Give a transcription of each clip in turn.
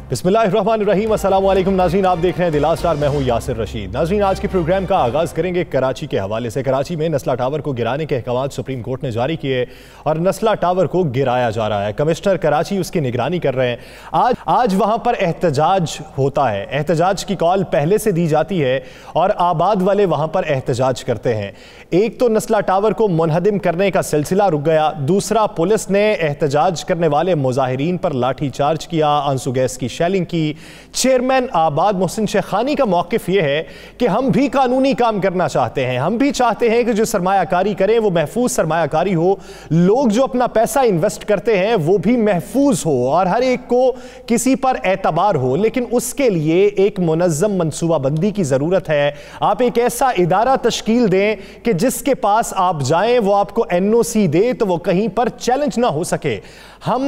बिस्मिल्लाहिर्रहमानिर्रहीम, अस्सलाम वालेकुम नाज़रीन, आप देख रहे हैं दिला स्टार। मैं हूं यासिर रशीद। नाज़रीन, आज के प्रोग्राम का आगाज़ करेंगे कराची के हवाले से। कराची में नस्ला टावर को गिराने के अहकाम सुप्रीम कोर्ट ने जारी किए और नस्ला टावर को गिराया जा रहा है। कमिश्नर कराची उसकी निगरानी कर रहे हैं। आज वहां पर एहतजाज होता है। एहतजाज की कॉल पहले से दी जाती है और आबाद वाले वहां पर एहतजाज करते हैं। एक तो नस्ला टावर को मुनहदिम करने का सिलसिला रुक गया, दूसरा पुलिस ने एहतजाज करने वाले मुजाहिरीन पर लाठी चार्ज किया, आंसू गैस की शेलिंग की। चेयरमैन आबाद मोहसिन शेखानी का मौकिफ यह है कि हम भी कानूनी काम करना चाहते हैं, हम भी चाहते हैं कि जो सरमायाकारी करें वो महफूज सरमायाकारी हो, लोग जो अपना पैसा इन्वेस्ट करते हैं वो भी महफूज हो और हर एक को किसी पर एतबार हो। लेकिन उसके लिए एक मुनज़्ज़म मनसूबाबंदी की ज़रूरत है। आप एक ऐसा इदारा तश्कील दें कि जिसके पास आप जाएं वो आपको NOC दे तो वो कहीं पर चैलेंज ना हो सके। हम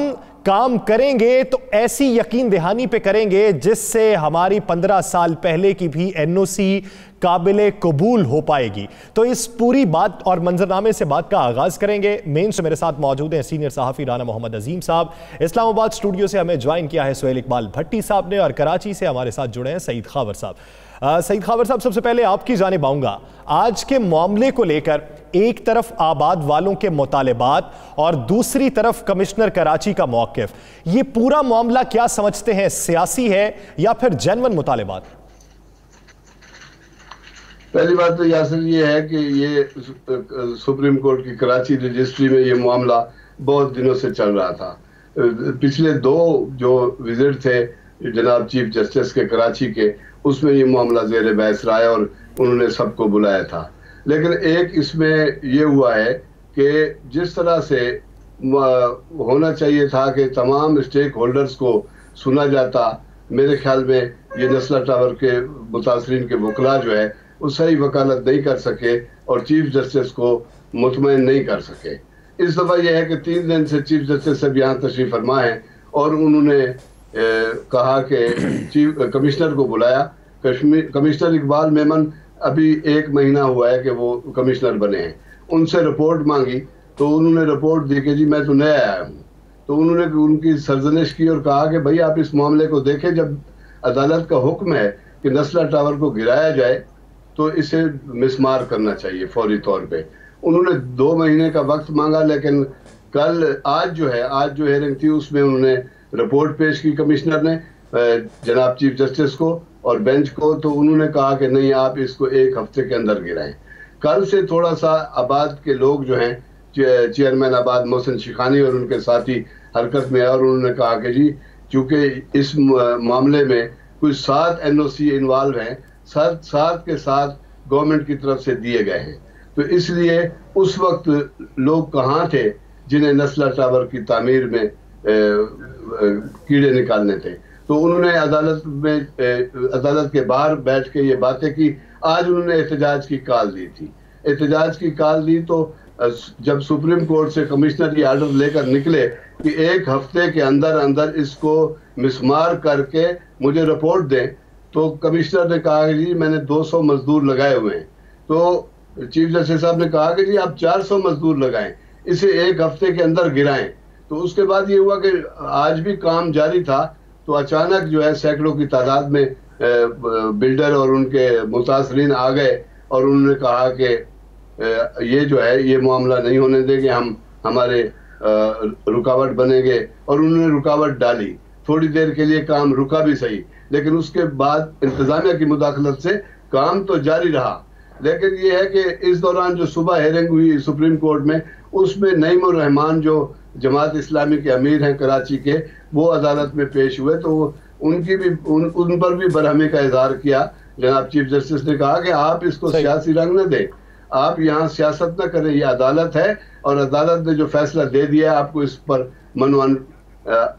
काम करेंगे तो ऐसी यकीन दहानी पे करेंगे जिससे हमारी 15 साल पहले की भी NOC काबिले कबूल हो पाएगी। तो इस पूरी बात और मंजरनामे से बात का आगाज करेंगे। मेन से मेरे साथ मौजूद हैं सीनियर सहाफ़ी राना मोहम्मद अजीम साहब। इस्लामाबाद स्टूडियो से हमें ज्वाइन किया है सुहेल इकबाल भट्टी साहब ने और कराची से हमारे साथ जुड़े हैं सईद खावर साहब। सईद खावर साहब, सबसे पहले आपकी जानिब आऊँगा। आज के मामले को लेकर एक तरफ आबाद वालों के मुतालिबात और दूसरी तरफ कमिश्नर कराची का मौक़िफ़, ये पूरा मामला क्या समझते हैं, सियासी है या फिर जेन्युइन मुतालिबात? पहली बात तो यासिर ये है कि ये सुप्रीम कोर्ट की कराची रजिस्ट्री में ये मामला बहुत दिनों से चल रहा था। पिछले दो जो विजिट थे जनाब चीफ जस्टिस के कराची के, उसमें ये मामला ज़ेर बहस रहा है और उन्होंने सबको बुलाया था। लेकिन एक इसमें ये हुआ है कि जिस तरह से होना चाहिए था कि तमाम स्टेक होल्डर्स को सुना जाता, मेरे ख्याल में ये नस्ला टावर के मुतासरीन के वकला जो है वो सही वकालत नहीं कर सके और चीफ जस्टिस को मुतमईन नहीं कर सके। इस दफ़ा यह है कि 3 दिन से चीफ जस्टिस साहब यहाँ तशरीफ फरमा है और उन्होंने कहा कि कमिश्नर को बुलाया। कमिश्नर इकबाल मेमन अभी 1 महीना हुआ है कि वो कमिश्नर बने हैं। उनसे रिपोर्ट मांगी तो उन्होंने रिपोर्ट दी कि जी मैं तो नया आया हूँ। तो उन्होंने उनकी सरजनिश की और कहा कि भाई आप इस मामले को देखें, जब अदालत का हुक्म है कि नस्ला टावर को गिराया जाए तो इसे मिसमार करना चाहिए फौरी तौर पे। उन्होंने 2 महीने का वक्त मांगा, लेकिन आज जो हेयरिंग थी उसमें उन्होंने रिपोर्ट पेश की कमिश्नर ने जनाब चीफ जस्टिस को और बेंच को। तो उन्होंने कहा कि नहीं, आप इसको 1 हफ्ते के अंदर गिराएं। कल से थोड़ा सा आबाद के लोग जो हैं, चेयरमैन आबाद मोहसिन शेखानी और उनके साथी हरकत में है और उन्होंने कहा कि जी चूँकि इस मामले में कुछ 7 NOC इन्वॉल्व हैं, 7 के 7 गवर्नमेंट की तरफ से दिए गए हैं, तो इसलिए उस वक्त लोग कहाँ थे जिन्हें नस्ला टावर की तामीर में कीड़े निकालने थे। तो उन्होंने अदालत के बाहर बैठ के ये बातें की। आज उन्होंने एहतजाज की कॉल दी थी। एहतजाज की कॉल दी तो जब सुप्रीम कोर्ट से कमिश्नर ये आर्डर लेकर निकले कि 1 हफ्ते के अंदर अंदर इसको मिसमार करके मुझे रिपोर्ट दें, तो कमिश्नर ने कहा कि जी मैंने 200 मजदूर लगाए हुए हैं। तो चीफ जस्टिस साहब ने कहा कि जी आप 400 मजदूर लगाएं, इसे 1 हफ्ते के अंदर गिराएं। तो उसके बाद ये हुआ कि आज भी काम जारी था तो अचानक जो है सैकड़ों की तादाद में बिल्डर और उनके मुतासरीन आ गए और उन्होंने कहा कि ये जो है ये मामला नहीं होने देंगे, हम हमारे रुकावट बनेंगे। और उन्होंने रुकावट डाली। थोड़ी देर के लिए काम रुका भी सही, लेकिन उसके बाद इंतजामिया की मुदाखलत से काम तो जारी रहा। लेकिन ये है कि इस दौरान जो सुबह हेयरिंग हुई सुप्रीम कोर्ट में, उसमें नईमुर रहमान जो जमात इस्लामी के अमीर हैं कराची के, वो अदालत में पेश हुए। तो उनकी भी उन पर भी बरहमी का इजहार किया। जनाब चीफ जस्टिस ने कहा कि आप इसको सियासी रंग न दें, आप यहाँ सियासत न करें, ये अदालत है और अदालत ने जो फैसला दे दिया आपको इस पर मनवान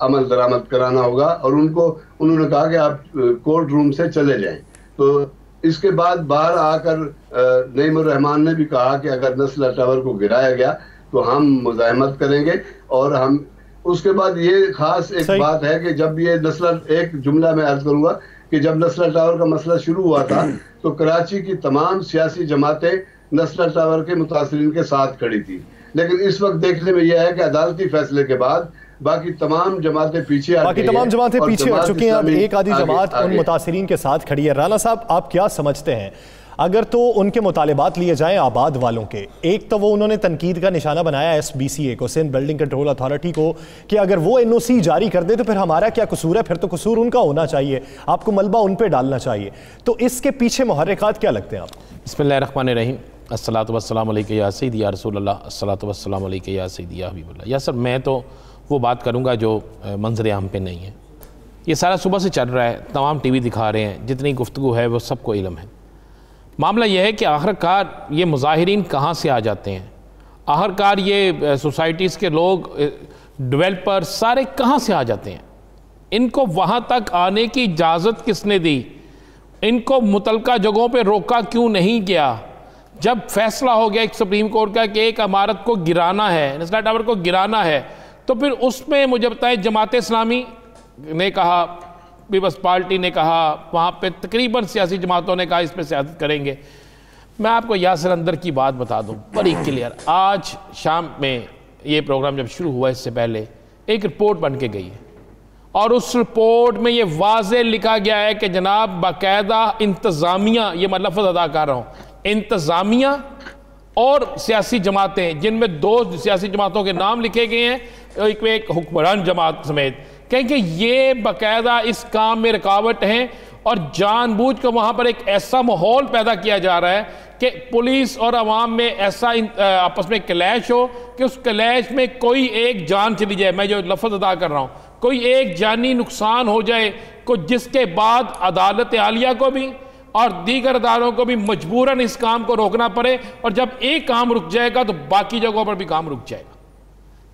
अमल दरामद कराना होगा। और उन्होंने कहा कि आप कोर्ट रूम से चले जाएं। तो इसके बाद बाहर आकर नईमुर रहमान ने भी कहा कि अगर नस्ला टावर को गिराया गया तो हम मुज़ाहमत करेंगे। और हम उसके बाद ये खास एक बात है कि जब ये नस्ला, एक जुमला मैं अर्ज करूंगा कि जब नस्ला टावर का मसला शुरू हुआ था तो कराची की तमाम सियासी जमातें नस्ला टावर के मुतासरीन के साथ खड़ी थी। लेकिन इस वक्त देखने में यह है कि अदालती फैसले के बाद बाकी तमाम जमातें पीछे आ बाकी तमाम जमातें पीछे हट चुकी हैं। अब एक आधी जमात उन मुतासिरीन के साथ खड़ी है। राना साहब, आप क्या समझते हैं, अगर तो उनके मुतालिबात लिए जाएं आबाद वालों के, एक तो वो उन्होंने तनकीद का निशाना बनाया SBCA को, सिंध बिल्डिंग कंट्रोल अथॉरिटी को, कि अगर वो NOC जारी कर दे तो फिर हमारा क्या कसूर है, फिर तो कसूर उनका होना चाहिए, आपको मलबा उन पे डालना चाहिए। तो इसके पीछे मुहर्रिकात क्या लगते हैं आपको? बिस्मिल्लाहिर्रहमानिर्रहीम, अस्सलातु वस्सलामु अलैका या सय्यदी या रसूलल्लाह, अस्सलातु वस्सलामु अलैका या सय्यदी या हबीबल्लाह। या सर, मैं तो वो बात करूँगा जो मंजर आम पे नहीं है। ये सारा सुबह से चल रहा है, तमाम TV दिखा रहे हैं, जितनी गुफ्तगू है वो सबको इल्म है। मामला यह है कि आखिरकार ये मुजाहिरीन कहाँ से आ जाते हैं, आखिरकार ये सोसाइटीज़ के लोग, डेवलपर सारे कहाँ से आ जाते हैं, इनको वहाँ तक आने की इजाज़त किसने दी, इनको मुतलका जगहों पे रोका क्यों नहीं गया। जब फैसला हो गया एक सुप्रीम कोर्ट का कि एक इमारत को गिराना है, नस्ला टावर को गिराना है, तो फिर उसमें मुझे बताएं जमात इस्लामी ने कहा, पीपल्स पार्टी ने कहा, वहाँ पे तकरीबन सियासी जमातों ने कहा इस पर सियासत करेंगे। मैं आपको यासिर अंदर की बात बता दूँ बड़ी क्लियर। आज शाम में ये प्रोग्राम जब शुरू हुआ, इससे पहले एक रिपोर्ट बन के गई है और उस रिपोर्ट में ये वाज़े लिखा गया है कि जनाब बाकायदा इंतज़ामिया, ये मैं लफ्ज़ अदा कर रहा हूँ, इंतज़ामिया और सियासी जमातें, जिनमें 2 सियासी जमातों के नाम लिखे गए हैं, एक हुक्मरान जमात समेत, क्योंकि ये बाकायदा इस काम में रुकावट हैं और जानबूझ कर वहाँ पर एक ऐसा माहौल पैदा किया जा रहा है कि पुलिस और अवाम में ऐसा आपस में क्लैश हो कि उस क्लैश में कोई एक जान चली जाए, मैं जो लफ्ज़ अदा कर रहा हूँ, कोई एक जानी नुकसान हो जाए, को जिसके बाद अदालत आलिया को भी और दीगर अदालों को भी मजबूरन इस काम को रोकना पड़े, और जब एक काम रुक जाएगा तो बाकी जगहों पर भी काम रुक जाएगा।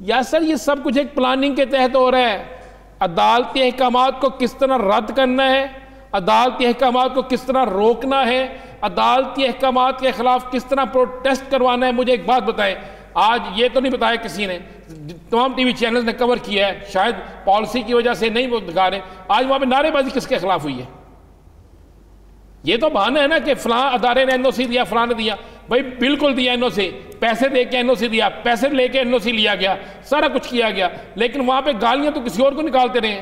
या सर, ये सब कुछ एक प्लानिंग के तहत हो रहा है। अदालती अहकामात को किस तरह रद्द करना है, अदालती अहकामात को किस तरह रोकना है, अदालती अहकामात के खिलाफ किस तरह प्रोटेस्ट करवाना है। मुझे एक बात बताएं, आज ये तो नहीं बताया किसी ने, तमाम TV चैनल्स ने कवर किया है, शायद पॉलिसी की वजह से नहीं वो दिखा रहे, आज वहां पे नारेबाजी किसके खिलाफ हुई है? ये तो बहाना है ना कि फलां अदारे ने NOC दिया, फलां ने दिया। भाई बिल्कुल दिया NOC, पैसे दे के NOC दिया, पैसे लेके NOC लिया गया, सारा कुछ किया गया, लेकिन वहां पे गालियां तो किसी और को निकालते रहे,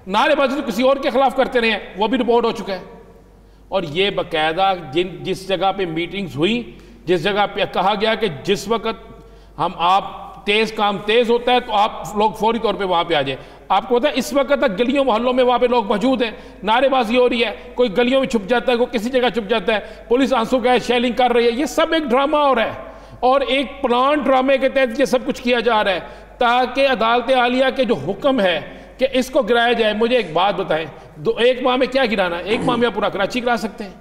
नारेबाजी तो किसी और के खिलाफ करते रहे, वो भी रिपोर्ट हो चुका है। और ये बाकायदा जिस जगह पे मीटिंग्स हुई, जिस जगह पे कहा गया कि जिस वक्त आप काम तेज होता है तो आप लोग फौरी तौर पे वहां पे आ जाए। आपको पता है इस वक्त तक गलियों मोहल्लों में वहां पे लोग मौजूद हैं, नारेबाजी हो रही है, कोई गलियों में छुप जाता है, कोई किसी जगह छुप जाता है, पुलिस आंसू गैस शेलिंग कर रही है। ये सब एक ड्रामा हो रहा है और एक प्लान ड्रामे के तहत ये सब कुछ किया जा रहा है ताकि अदालत आलिया के जो हुक्म है कि इसको गिराया जाए। मुझे एक बात बताएं, एक माह में क्या गिराना है? एक माह में पूरा कराची गिरा सकते हैं?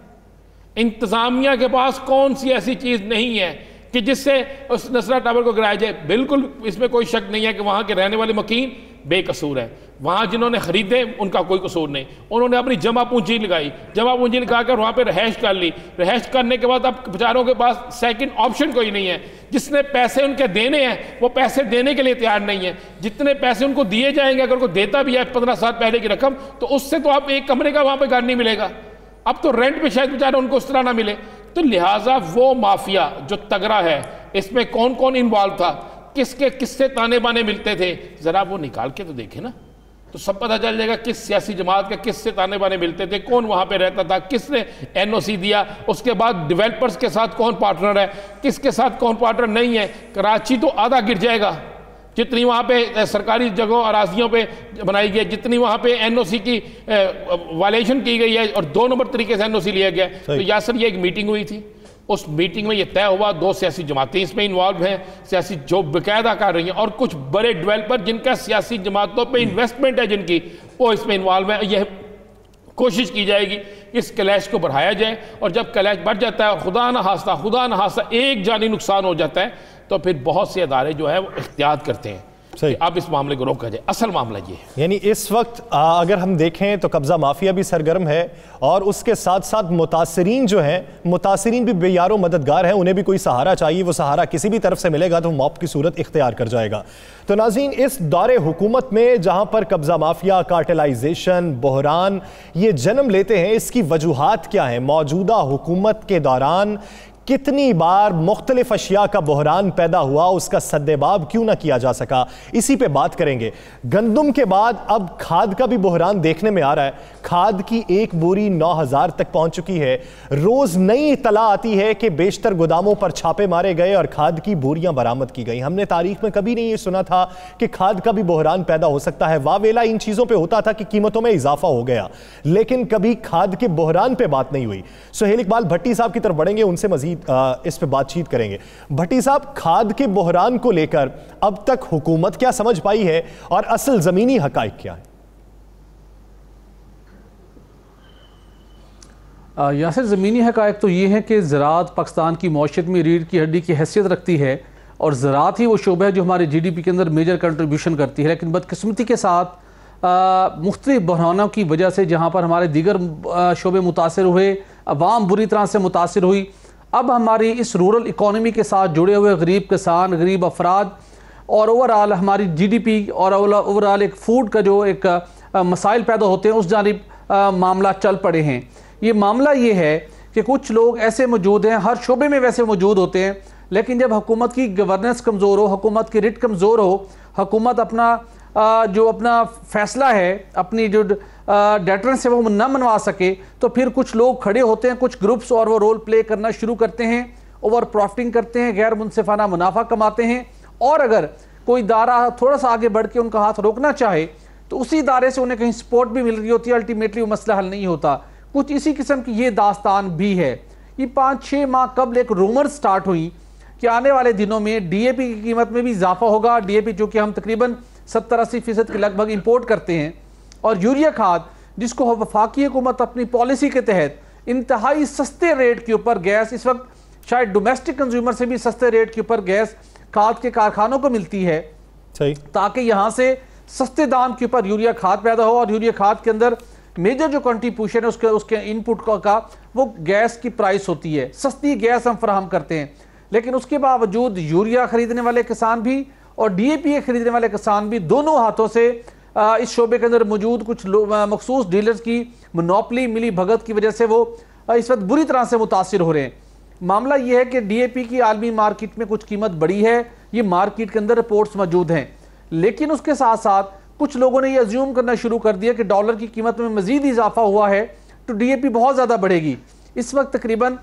इंतजामिया के पास कौन सी ऐसी चीज नहीं है कि जिससे उस नसरा टावर को गिराया जाए? बिल्कुल इसमें कोई शक नहीं है कि वहां के रहने वाले मकीन बेकसूर है, वहां जिन्होंने खरीदे उनका कोई कसूर नहीं, उन्होंने अपनी जमा पूंजी लगाई, जमा पूंजी लगाकर वहां पे रहायश कर ली, रहायश करने के बाद अब बेचारों के पास सेकंड ऑप्शन कोई नहीं है। जिसने पैसे उनके देने हैं वो पैसे देने के लिए तैयार नहीं है। जितने पैसे उनको दिए जाएंगे, अगर कोई देता भी है 15 साल पहले की रकम, तो उससे तो आप एक कमरे का वहां पर घर नहीं मिलेगा। अब तो रेंट पे शायद बेचारे उनको उस तरह ना मिले। तो लिहाजा वो माफिया जो तगड़ा है, इसमें कौन कौन इन्वॉल्व था, किसके किससे ताने बाने मिलते थे, जरा वो निकाल के तो देखे ना, तो सब पता चल जाएगा किस सियासी जमात के किससे ताने बाने मिलते थे, कौन वहां पे रहता था, किसने NOC दिया, उसके बाद डेवलपर्स के साथ कौन पार्टनर है, किसके साथ कौन पार्टनर नहीं है। कराची तो आधा गिर जाएगा जितनी वहाँ पे सरकारी जगहों अराजियों पे बनाई गई, जितनी वहाँ पे NOC की वायलेशन की गई है और 2 नंबर तरीके से NOC लिया गया। तो यासर ये एक मीटिंग हुई थी, उस मीटिंग में ये तय हुआ 2 सियासी जमातें इसमें इन्वॉल्व हैं, सियासी जो बाकायदा कर रही हैं, और कुछ बड़े डेवलपर जिनका सियासी जमातों पे इन्वेस्टमेंट है जिनकी, वो इसमें इन्वॉल्व है। यह कोशिश की जाएगी इस क्लैश को बढ़ाया जाए, और जब क्लैश बढ़ जाता है और खुदा न खास्ता एक जानी नुकसान हो जाता है, तो फिर बहुत से अदारे जो है वो एहतियात करते हैं सही अब इस मामले को रोका जाए। असल मामला ये है, यानी इस वक्त अगर हम देखें तो कब्जा माफिया भी सरगर्म है और उसके साथ साथ मुतासरीन जो हैं, मुतासरीन भी बेयारो मददगार हैं, उन्हें भी कोई सहारा चाहिए। वो सहारा किसी भी तरफ से मिलेगा तो मौत की सूरत इख्तियार कर जाएगा। तो नाज़रीन, इस दौरे हुकूमत में जहां पर कब्जा माफिया, कार्टेलाइजेशन, बहरान ये जन्म लेते हैं, इसकी वजूहात क्या हैं? मौजूदा हुकूमत के दौरान कितनी बार मुख्तलिफ अशिया का बहरान पैदा हुआ, उसका सद्देबाब क्यों ना किया जा सका, इसी पे बात करेंगे। गंदम के बाद अब खाद का भी बहरान देखने में आ रहा है। खाद की एक बोरी 9,000 तक पहुंच चुकी है। रोज नई इतला आती है कि बेशतर गोदामों पर छापे मारे गए और खाद की बोरियां बरामद की गई। हमने तारीख में कभी नहीं ये सुना था कि खाद का भी बहरान पैदा हो सकता है। वावेला इन चीजों पे होता था कि कीमतों में इजाफा हो गया, लेकिन कभी खाद के बहरान पे बात नहीं हुई। सुहेल इकबाल भट्टी साहब की तरफ बढ़ेंगे, उनसे मजीद इस पे बातचीत करेंगे। भट्टी साहब, खाद के बहरान को लेकर अब तक हुकूमत क्या समझ पाई है और असल जमीनी हकाइक क्या है? यासिर, ज़मीनी हकायक तो ये है कि ज़राअत पाकिस्तान की मौशत में रीढ़ की हड्डी की हैसियत रखती है और ज़राअत ही वो शोबा है जो हमारे GDP के अंदर मेजर कंट्रीब्यूशन करती है। लेकिन बदकिस्मती के साथ मुख्तलिफ बहरानों की वजह से जहाँ पर हमारे दीगर शोबे मुतासर हुए, अवाम बुरी तरह से मुतासर हुई, अब हमारी इस रूरल इकॉनमी के साथ जुड़े हुए गरीब किसान, गरीब अफराद और ओवरऑल हमारी GDP और ओवरऑल एक फूड का जो एक मसाइल पैदा होते हैं, उस जानिब मामला चल पड़े हैं। ये मामला ये है कि कुछ लोग ऐसे मौजूद हैं, हर शोबे में वैसे मौजूद होते हैं, लेकिन जब हुकूमत की गवर्नेंस कमज़ोर हो, हुकूमत की रिट कमज़ोर हो, हुकूमत अपना फैसला है, अपनी जो डेटरेंस है वो न मनवा सके, तो फिर कुछ लोग खड़े होते हैं, कुछ ग्रुप्स, और वो रोल प्ले करना शुरू करते हैं, ओवर प्रॉफिटिंग करते हैं, गैर मुनसिफाना मुनाफा कमाते हैं। और अगर कोई इदारा थोड़ा सा आगे बढ़ के उनका हाथ रोकना चाहे तो उसी इदारे से उन्हें कहीं सपोर्ट भी मिल रही होती है, अल्टीमेटली वो मसला हल नहीं होता। कुछ इसी किस्म की ये दास्तान भी है। ये 5-6 माह कबल एक रूमर स्टार्ट हुई कि आने वाले दिनों में DAP की कीमत में भी इजाफा होगा। DAP जो कि हम तकरीबन 70-80% के लगभग इंपोर्ट करते हैं, और यूरिया खाद जिसको वफाकी हुकूमत अपनी पॉलिसी के तहत इंतहाई सस्ते रेट के ऊपर गैस, इस वक्त शायद डोमेस्टिक कंज्यूमर से भी सस्ते रेट के ऊपर गैस खाद के कारखानों को मिलती है, ताकि यहाँ से सस्ते दाम के ऊपर यूरिया खाद पैदा हो। और यूरिया खाद के अंदर मेजर जो कंट्रीब्यूशन है उसके इनपुट का वो गैस की प्राइस होती है। सस्ती गैस हम फराहम करते हैं, लेकिन उसके बावजूद यूरिया खरीदने वाले किसान भी और DAP खरीदने वाले किसान भी दोनों हाथों से इस शोबे के अंदर मौजूद कुछ मखसूस डीलर्स की मोनोपली, मिली भगत की वजह से वो इस वक्त बुरी तरह से मुतासिर हो रहे हैं। मामला यह है कि DAP की आलमी मार्केट में कुछ कीमत बढ़ी है, ये मार्केट के अंदर रिपोर्ट्स मौजूद हैं, लेकिन उसके साथ साथ कुछ लोगों ने ये अज्यूम करना शुरू कर दिया कि डॉलर की कीमत में मजीद इजाफा हुआ है तो DAP बहुत ज़्यादा बढ़ेगी। इस वक्त तकरीबन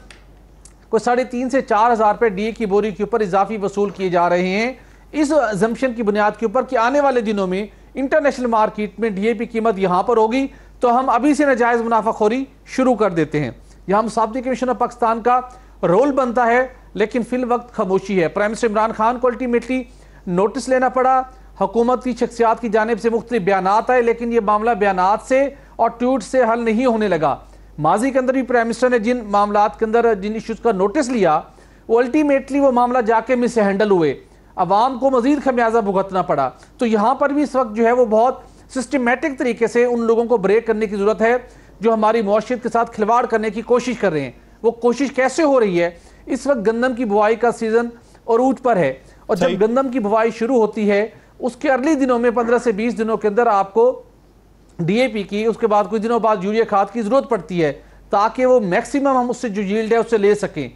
कोई 3,500 से 4,000 रुपये DAP की बोरी के ऊपर इजाफी वसूल किए जा रहे हैं, इस अजम्पशन की बुनियाद के ऊपर कि आने वाले दिनों में इंटरनेशनल मार्केट में DAP कीमत यहाँ पर होगी तो हम अभी से नाजायज़ मुनाफाखोरी शुरू कर देते हैं। यहाँ मुसाफिर कमीशन ऑफ पाकिस्तान का रोल बनता है, लेकिन फिल वक्त खामोशी है। प्राइम मिनिस्टर इमरान खान को अल्टीमेटली नोटिस लेना पड़ा, हुकूमत की शख्सियात की जानिब से मुख्तलिफ बयानात आए, लेकिन ये मामला बयानात से और ट्वीट से हल नहीं होने लगा। माजी के अंदर भी प्राइम मिनिस्टर ने जिन मामलात के अंदर जिन इशूज़ का नोटिस लिया, वो अल्टीमेटली वो मामला जाके मिस हैंडल हुए, अवाम को मजीद खमियाजा भुगतना पड़ा। तो यहाँ पर भी इस वक्त जो है वो बहुत सिस्टमेटिक तरीके से उन लोगों को ब्रेक करने की ज़रूरत है जो हमारी मौशियत के साथ खिलवाड़ करने की कोशिश कर रहे हैं। वो कोशिश कैसे हो रही है? इस वक्त गंदम की बुआई का सीज़न अरूज पर है, और जब गंदम की बुआई शुरू होती है उसके अगले दिनों में 15 से 20 दिनों के अंदर आपको DAP की, उसके बाद कुछ दिनों बाद यूरिया खाद की ज़रूरत पड़ती है ताकि वो मैक्सिमम हम उससे जो यील्ड है उससे ले सकें।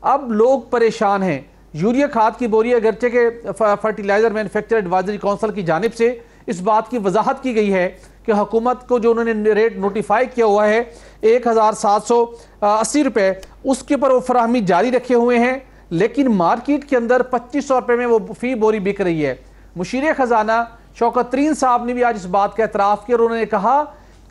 अब लोग परेशान हैं। यूरिया खाद की बोरी अगरचे के फर्टिलाइज़र मैन्युफैक्चर एडवाइजरी काउंसिल की जानिब से इस बात की वजाहत की गई है कि हुकूमत को जो उन्होंने रेट नोटिफाई किया हुआ है 1,780 रुपये, उसके ऊपर वो फराहमी जारी रखे हुए हैं, लेकिन मार्केट के अंदर 2,500 रुपये में वो फी बोरी बिक रही है। मुशीर ख़जाना शौकत तरीन साहब ने भी आज इस बात का एतराफ़ किया और उन्होंने कहा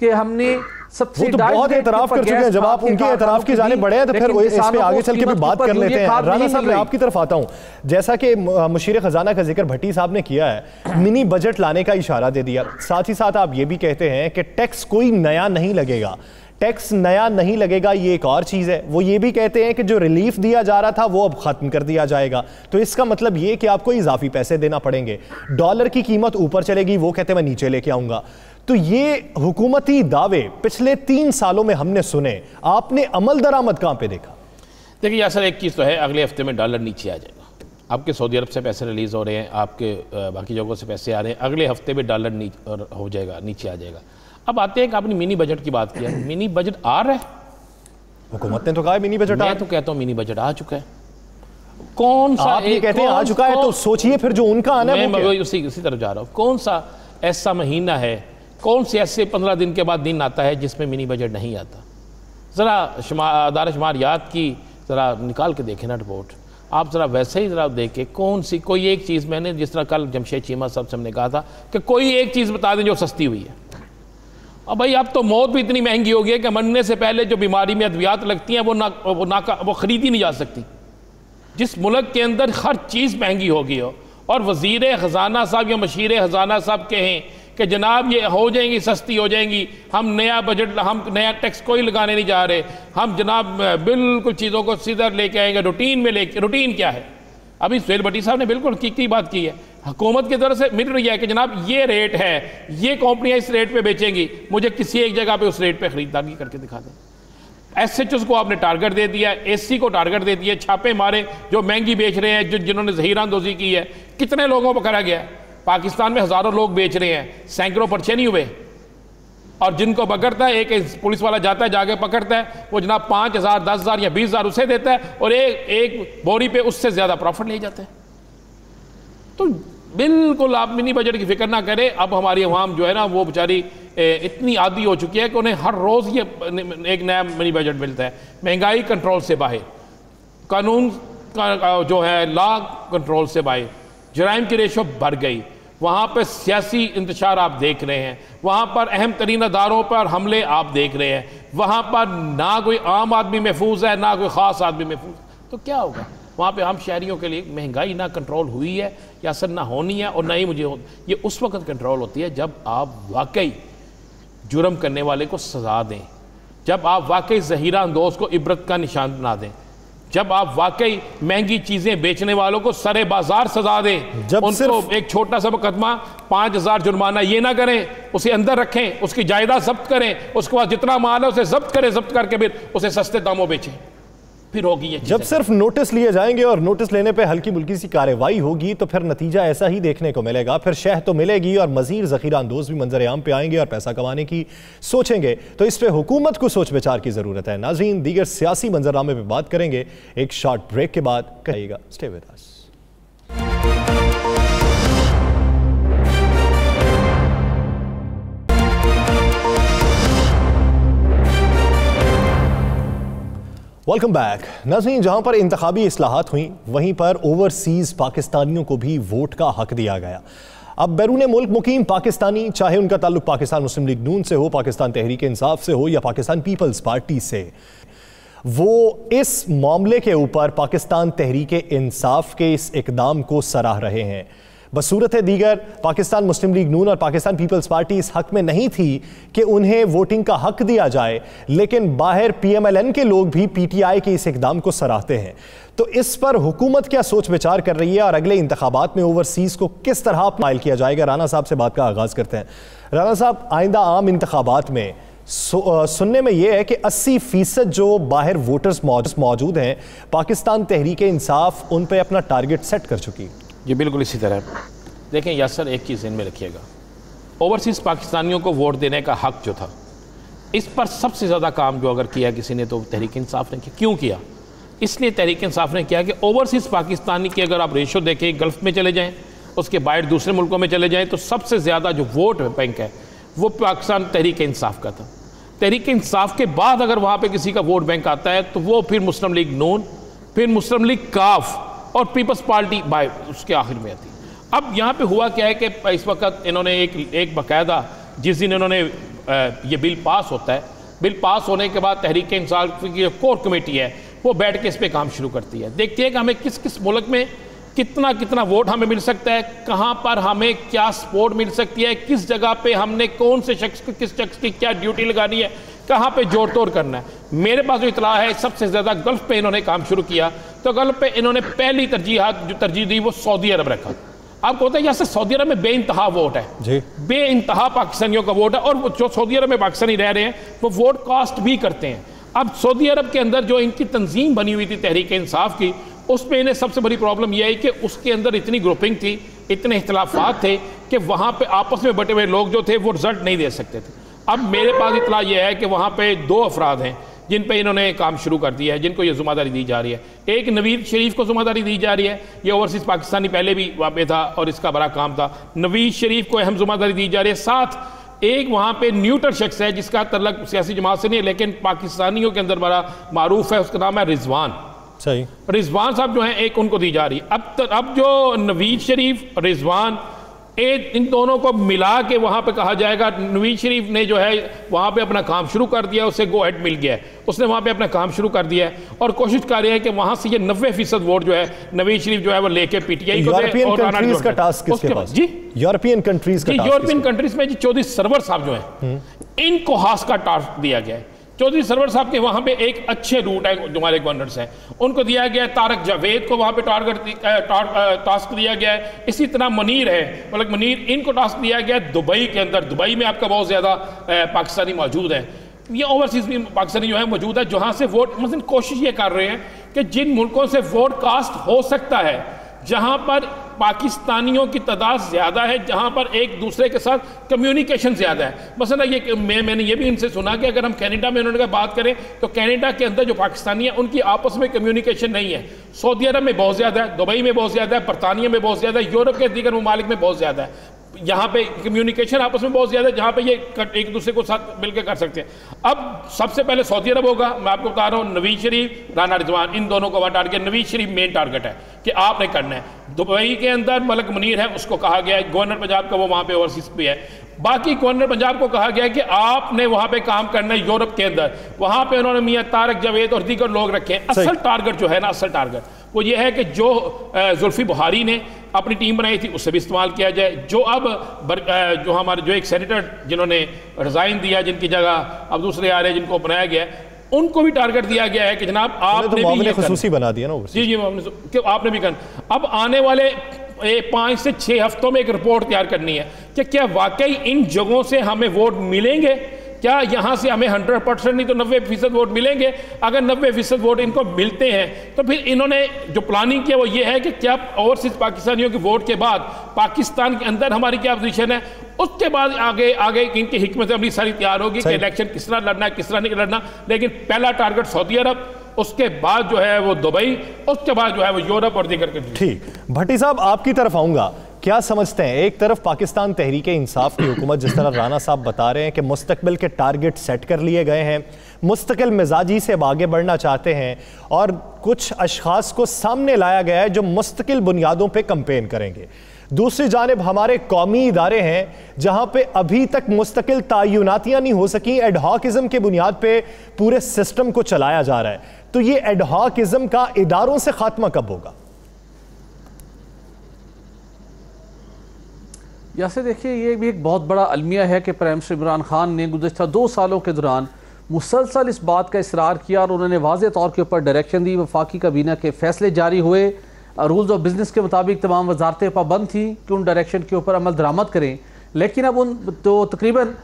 कि हमने सबसे बहुत एतराफ़ कर चुके हैं। जब आप उनकी एतराफ़ की जाने बढ़े हैं तो फिर इस पे आगे चल के भी बात कर लेते हैं। राना साहब, मैं आपकी तरफ आता हूं। जैसा कि मुशीर ख़जाना का जिक्र भट्टी साहब ने किया है, मिनी बजट लाने का इशारा दे दिया, साथ ही साथ आप ये भी कहते हैं कि टैक्स कोई नया नहीं लगेगा। टैक्स नया नहीं लगेगा, ये एक और चीज़ है। वो ये भी कहते हैं कि जो रिलीफ दिया जा रहा था वो अब ख़त्म कर दिया जाएगा, तो इसका मतलब ये कि आपको इजाफी पैसे देना पड़ेंगे। डॉलर की कीमत ऊपर चलेगी, वो कहते हैं मैं नीचे लेके आऊँगा। तो ये हुकूमती दावे पिछले 3 सालों में हमने सुने, आपने अमल दरामद कहाँ पे देखा? देखिए यार, एक चीज़ तो है, अगले हफ्ते में डॉलर नीचे आ जाएगा। आपके सऊदी अरब से पैसे रिलीज़ हो रहे हैं, आपके बाकी जगहों से पैसे आ रहे हैं, अगले हफ्ते में डॉलर हो जाएगा, नीचे आ जाएगा। अब आते हैं कि आपने मिनी बजट की बात किया, मिनी बजट आ रहा है, हुकूमत ने तो कहा मिनी बजट, मैं तो कहता हूँ मिनी बजट आ चुका है। कौन सा आप ये कहते हैं आ चुका है, तो सोचिए फिर जो उनका आना है मैं उसी तरफ जा रहा हूँ। कौन सा ऐसा महीना है, कौन से ऐसे 15 दिन के बाद दिन आता है जिसमें मिनी बजट नहीं आता? ज़रा अदारा शुमारियात की ज़रा निकाल के देखें ना रिपोर्ट, आप ज़रा वैसे ही ज़रा देखें कौन सी कोई एक चीज़, मैंने जिस तरह कल जमशेद चीमा साहब से हमने कहा था कि कोई एक चीज़ बता दें जो सस्ती हुई है। अब भाई अब तो मौत भी इतनी महंगी हो गई है कि मरने से पहले जो बीमारी में अद्वियात लगती हैं वो खरीदी नहीं जा सकती। जिस मुल्क के अंदर हर चीज़ महंगी हो गई हो और वज़ीर ख़जाना साहब या मशीर ख़जाना साहब कहें कि जनाब ये हो जाएंगी, सस्ती हो जाएंगी, हम नया बजट, हम नया टैक्स कोई लगाने नहीं जा रहे, हम जनाब बिल्कुल चीज़ों को सीधा लेके आएंगे, रूटीन में लेके। रूटीन क्या है? अभी सुहेल भट्टी साहब ने बिल्कुल हकीकी बात की है, हुकूमत की तरफ से मिल रही है कि जनाब ये रेट है, ये कंपनियां इस रेट पे बेचेंगी, मुझे किसी एक जगह पे उस रेट पे खरीदारी करके दिखा दें। SHOs को आपने टारगेट दे दिया, AC को टारगेट दे दिया, छापे मारे जो महंगी बेच रहे हैं, जिन्होंने ज़हीरानंदोज़ी की है। कितने लोगों को करा गया? पाकिस्तान में हज़ारों लोग बेच रहे हैं, सैकड़ों पर्चे नहीं हुए। और जिनको पकड़ता है, एक पुलिस वाला जाता है, जाके पकड़ता है, वो जनाब 5,000, 10,000 या 20,000 उसे देता है और एक बोरी पे उससे ज़्यादा प्रॉफिट ले जाते हैं। तो बिल्कुल आप मिनी बजट की फिक्र ना करें। अब हमारी अवाम जो है ना वो बेचारी इतनी आदी हो चुकी है कि उन्हें हर रोज़ ये एक नया मिनी बजट मिलता है। महंगाई कंट्रोल से बाहर, कानून का जो है लॉ कंट्रोल से बाहर, जराइम की रेशो बढ़ गई, वहाँ पर सियासी इंतशार आप देख रहे हैं, वहाँ पर अहम तरीन अदारों पर हमले आप देख रहे हैं, वहाँ पर ना कोई आम आदमी महफूज है ना कोई ख़ास आदमी महफूज। तो क्या होगा वहाँ पे? हम शहरियों के लिए महंगाई ना कंट्रोल हुई है या असर ना होनी है और ना ही मुझे ये उस वक्त कंट्रोल होती है जब आप वाकई जुर्म करने वाले को सज़ा दें, जब आप वाकई ज़हीरा अंदोज़ को इबरत का निशान बना दें, जब आप वाकई महंगी चीज़ें बेचने वालों को सरे बाजार सजा दें, जब उनको एक छोटा सा मुकदमा 5,000 जुर्माना ये ना करें, उसे अंदर रखें, उसकी जायदाद जब्त करें, उसके बाद जितना माल है उसे जब्त करें, जब्त करके फिर उसे सस्ते दामों बेचें, फिर होगी ये। जब सिर्फ नोटिस लिए जाएंगे और नोटिस लेने पे हल्की मुल्की सी कार्रवाई होगी तो फिर नतीजा ऐसा ही देखने को मिलेगा। फिर शह तो मिलेगी और मजीद ज़ख़ीरा अंदोज़ भी मंजर आम पे आएंगे और पैसा कमाने की सोचेंगे। तो इस पे हुकूमत को सोच विचार की ज़रूरत है। नाज़रीन, दीगर सियासी मंजरनामे पे बात करेंगे एक शॉर्ट ब्रेक के बाद। कहिएगा, stay with us. Welcome back. नाज़रीन, जहां पर इंतखाबी इस्लाहात हुई वहीं पर ओवरसीज़ पाकिस्तानियों को भी वोट का हक दिया गया। अब बैरून मुल्क मुकीम पाकिस्तानी, चाहे उनका ताल्लुक पाकिस्तान मुस्लिम लीग नून से हो, पाकिस्तान तहरीक इंसाफ से हो या पाकिस्तान पीपल्स पार्टी से, वो इस मामले के ऊपर पाकिस्तान तहरीक इंसाफ के इस इकदाम को सराह रहे हैं। बसूरत दीगर पाकिस्तान मुस्लिम लीग नून और पाकिस्तान पीपल्स पार्टी इस हक में नहीं थी कि उन्हें वोटिंग का हक दिया जाए, लेकिन बाहर PMLN के लोग भी PTI के इस इकदाम को सराहते हैं। तो इस पर हुकूमत क्या सोच विचार कर रही है और अगले इंतखाबात में ओवरसीज़ को किस तरह अपनाइल किया जाएगा? राना साहब से बात का आगाज़ करते हैं। राना साहब, आइंदा आम इंतखाबात में सुनने में यह है कि 80% जो बाहर वोटर्स मौजूद हैं, पाकिस्तान तहरीक इंसाफ उन पर अपना टारगेट सेट कर चुकी है। जी बिल्कुल इसी तरह। देखें यासर, एक चीज़ इनमें रखिएगा, ओवरसीज़ पाकिस्तानियों को वोट देने का हक जो था, इस पर सबसे ज़्यादा काम जो अगर किया किसी ने तो तहरीक इंसाफ ने किया। क्यों किया? इसलिए तहरीक इंसाफ ने किया कि ओवरसीज़ पाकिस्तानी की अगर आप रेशो देखें, गल्फ़ में चले जाएँ, उसके बाहर दूसरे मुल्कों में चले जाएँ, तो सबसे ज़्यादा जो वोट बैंक है वो पाकिस्तान तहरीक इंसाफ का था। तहरीक इंसाफ के बाद अगर वहाँ पर किसी का वोट बैंक आता है तो वो फिर मुस्लिम लीग नून, फिर मुस्लिम लीग काफ और पीपल्स पार्टी बाय उसके आखिर में आती। अब यहाँ पे हुआ क्या है कि इस वक्त इन्होंने एक बाकायदा, जिस दिन इन्होंने ये बिल पास होता है, बिल पास होने के बाद तहरीक इंसाफ की जो कोर कमेटी है वो बैठ के इस पे काम शुरू करती है, देखती है कि हमें किस किस मुल्क में कितना कितना वोट हमें मिल सकता है, कहाँ पर हमें क्या सपोर्ट मिल सकती है, किस जगह पे हमने कौन से शख्स को किस शख्स की क्या ड्यूटी लगानी है, कहाँ पे जोड़ तोड़ करना है। मेरे पास जो इतला है सबसे ज़्यादा गल्फ़ पे इन्होंने काम शुरू किया, तो गल्फ़ पे इन्होंने पहली तरजीह दी वो सऊदी अरब रखा। आपको पता है यहाँ से सऊदी अरब में बेइंतहा वोट है जी, बेइंतहा पाकिस्तानियों का वोट है, और जो सऊदी अरब में पाकिस्तानी रह रहे हैं वो वोट कास्ट भी करते हैं। अब सऊदी अरब के अंदर जो इनकी तंजीम बनी हुई थी तहरीक इंसाफ की, उसमें इन्हें सबसे बड़ी प्रॉब्लम यह है कि उसके अंदर इतनी ग्रुपिंग थी, इतने इख्तलाफात थे कि वहाँ पे आपस में बटे हुए लोग जो थे वो रिजल्ट नहीं दे सकते थे। अब मेरे पास इतला यह है कि वहाँ पे 2 अफराद हैं जिन पे इन्होंने काम शुरू कर दिया है, जिनको ये ज़िम्मेदारी दी जा रही है। एक नवीद शरीफ को ज़िम्मेदारी दी जा रही है, ये ओवरसीज़ पाकिस्तानी पहले भी वहाँ पे था और इसका बड़ा काम था। नवीद शरीफ को अहम ज़िम्मेदारी दी जा रही है। साथ एक वहाँ पे न्यूट्रल शख्स है जिसका तल्लक सियासी जमात से नहीं है, लेकिन पाकिस्तानियों के अंदर बड़ा मारूफ है, उसका नाम है रिजवान। सही, रिजवान साहब जो हैं एक उनको दी जा रही है। अब जो नवीद शरीफ, रिजवान, इन दोनों को मिला के वहाँ पे कहा जाएगा नवीद शरीफ ने जो है वहाँ पे अपना काम शुरू कर दिया, उसे गो हेड मिल गया है, उसने वहाँ पे अपना काम शुरू कर दिया है और कोशिश कर रहे हैं कि वहाँ से ये 90% वोट जो है नवीद शरीफ जो है वो लेके पीटीआई को दे। और कंट्रीज का टास्क किसके पास? जी यूरोपियन कंट्रीज में चौधरी सरवर साहब जो है इनको खास का टास्क दिया गया है। चौधरी सरवर साहब के वहाँ पे एक अच्छे रूट है, जो हमारे गवर्नर्स हैं उनको दिया गया है। तारक जावेद को वहाँ पे टास्क दिया गया है। इसी तरह मनीर है, मलिक मनीर, इनको टास्क दिया गया है दुबई के अंदर। दुबई में आपका बहुत ज़्यादा पाकिस्तानी मौजूद है, ये ओवरसीज भी पाकिस्तानी जो है मौजूद है, जहाँ से वोट मतलब कोशिश ये कर रहे हैं कि जिन मुल्कों से वोट कास्ट हो सकता है, जहाँ पर पाकिस्तानियों की तादाद ज़्यादा है, जहाँ पर एक दूसरे के साथ कम्युनिकेशन ज़्यादा है। मसला ये मैंने ये भी इनसे सुना कि अगर हम कनाडा में उन्होंने बात करें तो कनाडा के अंदर जो पाकिस्तानी है उनकी आपस में कम्युनिकेशन नहीं है। सऊदी अरब में बहुत ज़्यादा है, दुबई में बहुत ज़्यादा है, बरतानिया में बहुत ज़्यादा है, यूरोप के दीगर ममालिक में बहुत ज़्यादा है। यहाँ पे कम्युनिकेशन आपस में बहुत ज़्यादा है, जहाँ पे ये एक दूसरे को साथ मिलकर कर सकते हैं। अब सबसे पहले सऊदी अरब होगा, मैं आपको बता रहा हूँ, नवीद शरीफ, राना रिजवान, इन दोनों को वहाँ टारगेट, नवीद शरीफ मेन टारगेट है कि आपने करना है। दुबई के अंदर मलिक मनीर है, उसको कहा गया है, गवर्नर पंजाब का वो वहाँ पे ओवरसीज भी है। बाकी गवर्नर पंजाब को कहा गया है कि आपने वहाँ पे काम करना है यूरोप के अंदर। वहाँ पे उन्होंने मियाँ तारक जावेद और दीगर लोग रखे हैं। असल टारगेट जो है ना, असल टारगेट वो ये है कि जो जुल्फी बुहारी ने अपनी टीम बनाई थी उससे भी इस्तेमाल किया जाए। जो अब जो हमारे जो एक सेनेटर जिन्होंने रिजाइन दिया, जिनकी जगह अब दूसरे आ रहे हैं, जिनको बनाया गया है, उनको भी टारगेट दिया गया है कि जनाब आपने भी ये खुसूसी बना दिया ना। जी आपने भी करना। अब आने वाले 5 से 6 हफ्तों में एक रिपोर्ट तैयार करनी है कि क्या वाकई इन जगहों से हमें वोट मिलेंगे, क्या यहाँ से हमें 100% नहीं तो 90% वोट मिलेंगे। अगर 90% वोट इनको मिलते हैं तो फिर इन्होंने जो प्लानिंग किया वो ये है कि क्या ओवरसीज पाकिस्तानियों के वोट के बाद पाकिस्तान के अंदर हमारी क्या पोजीशन है, उसके बाद आगे आगे इनकी हिकमत अमली सारी तैयार होगी कि इलेक्शन किस तरह लड़ना है, किस तरह नहीं लड़ना। लेकिन पहला टारगेट सऊदी अरब, उसके बाद जो है वो दुबई, उसके बाद जो है वो यूरोप और दीगर कंट्री। ठीक, भट्टी साहब आपकी तरफ आऊंगा, क्या समझते हैं, एक तरफ पाकिस्तान तहरीके इंसाफ की हुकूमत, जिस तरह राना साहब बता रहे हैं कि मुस्तकबिल के टारगेट सेट कर लिए गए हैं, मुस्तकिल मिजाजी से आगे बढ़ना चाहते हैं और कुछ अशखास को सामने लाया गया है जो मुस्तकिल बुनियादों पे कंपेन करेंगे। दूसरी जानिब हमारे कौमी इदारे हैं जहां पे अभी तक मुस्तकिल तायुनातियां नहीं हो सकी, एडहॉकिज्म के बुनियाद पे पूरे सिस्टम को चलाया जा रहा है। तो ये एडहॉकिज्म का इदारों से खात्मा कब होगा? जैसे देखिए, ये भी एक बहुत बड़ा अलमिया है कि प्राइम मिनिस्टर इमरान खान ने गुज़श्ता 2 सालों के दौरान मुसलसल इस बात का इसरार किया और उन्होंने वाज़ेह तौर के ऊपर डायरेक्शन दी, वफाकी काबीना के फैसले जारी हुए, रूल्स ऑफ बिज़नेस के मुताबिक तमाम वजारतें पाबंद थी कि उन डायरेक्शन के ऊपर अमल दरामद करें। लेकिन अब उन तो तकरीबन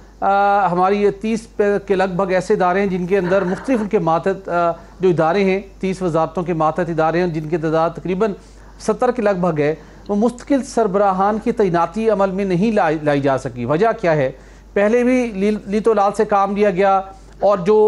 हमारी ये 30 के लगभग ऐसे इदारे हैं जिनके अंदर मुख्तलिफ उनके मातहत जो इदारे हैं, 30 वजारतों के मातहत इदारे हैं जिनकी तादाद तकरीबन 70 के लगभग है, वो मुस्तकिल सरबराहान की तैनाती अमल में नहीं लाई जा सकी। वजह क्या है? पहले भी लीतो लाल से काम लिया गया और जो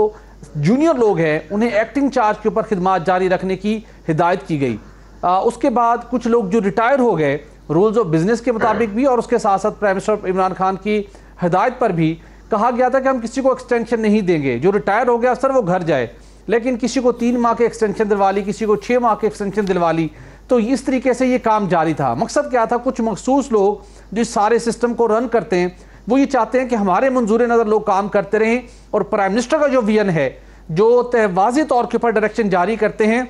जूनियर लोग हैं उन्हें एक्टिंग चार्ज के ऊपर खिदमत जारी रखने की हिदायत की गई। उसके बाद कुछ लोग जो रिटायर हो गए, रूल्स ऑफ बिजनेस के मुताबिक भी और उसके साथ साथ प्राइम मिनिस्टर इमरान खान की हिदायत पर भी कहा गया था कि हम किसी को एक्सटेंशन नहीं देंगे, जो रिटायर हो गया सर वो घर जाए। लेकिन किसी को 3 माह के एक्सटेंशन दिलवा ली, किसी को 6 माह के एक्सटेंशन दिलवा ली। तो इस तरीके से ये काम जारी था। मकसद क्या था? कुछ मखसूस लोग जो इस सारे सिस्टम को रन करते हैं वो ये चाहते हैं कि हमारे मंजूर नज़र लोग काम करते रहें और प्राइम मिनिस्टर का जो विजन है, जो वाज़ेह तौर के ऊपर डायरेक्शन जारी करते हैं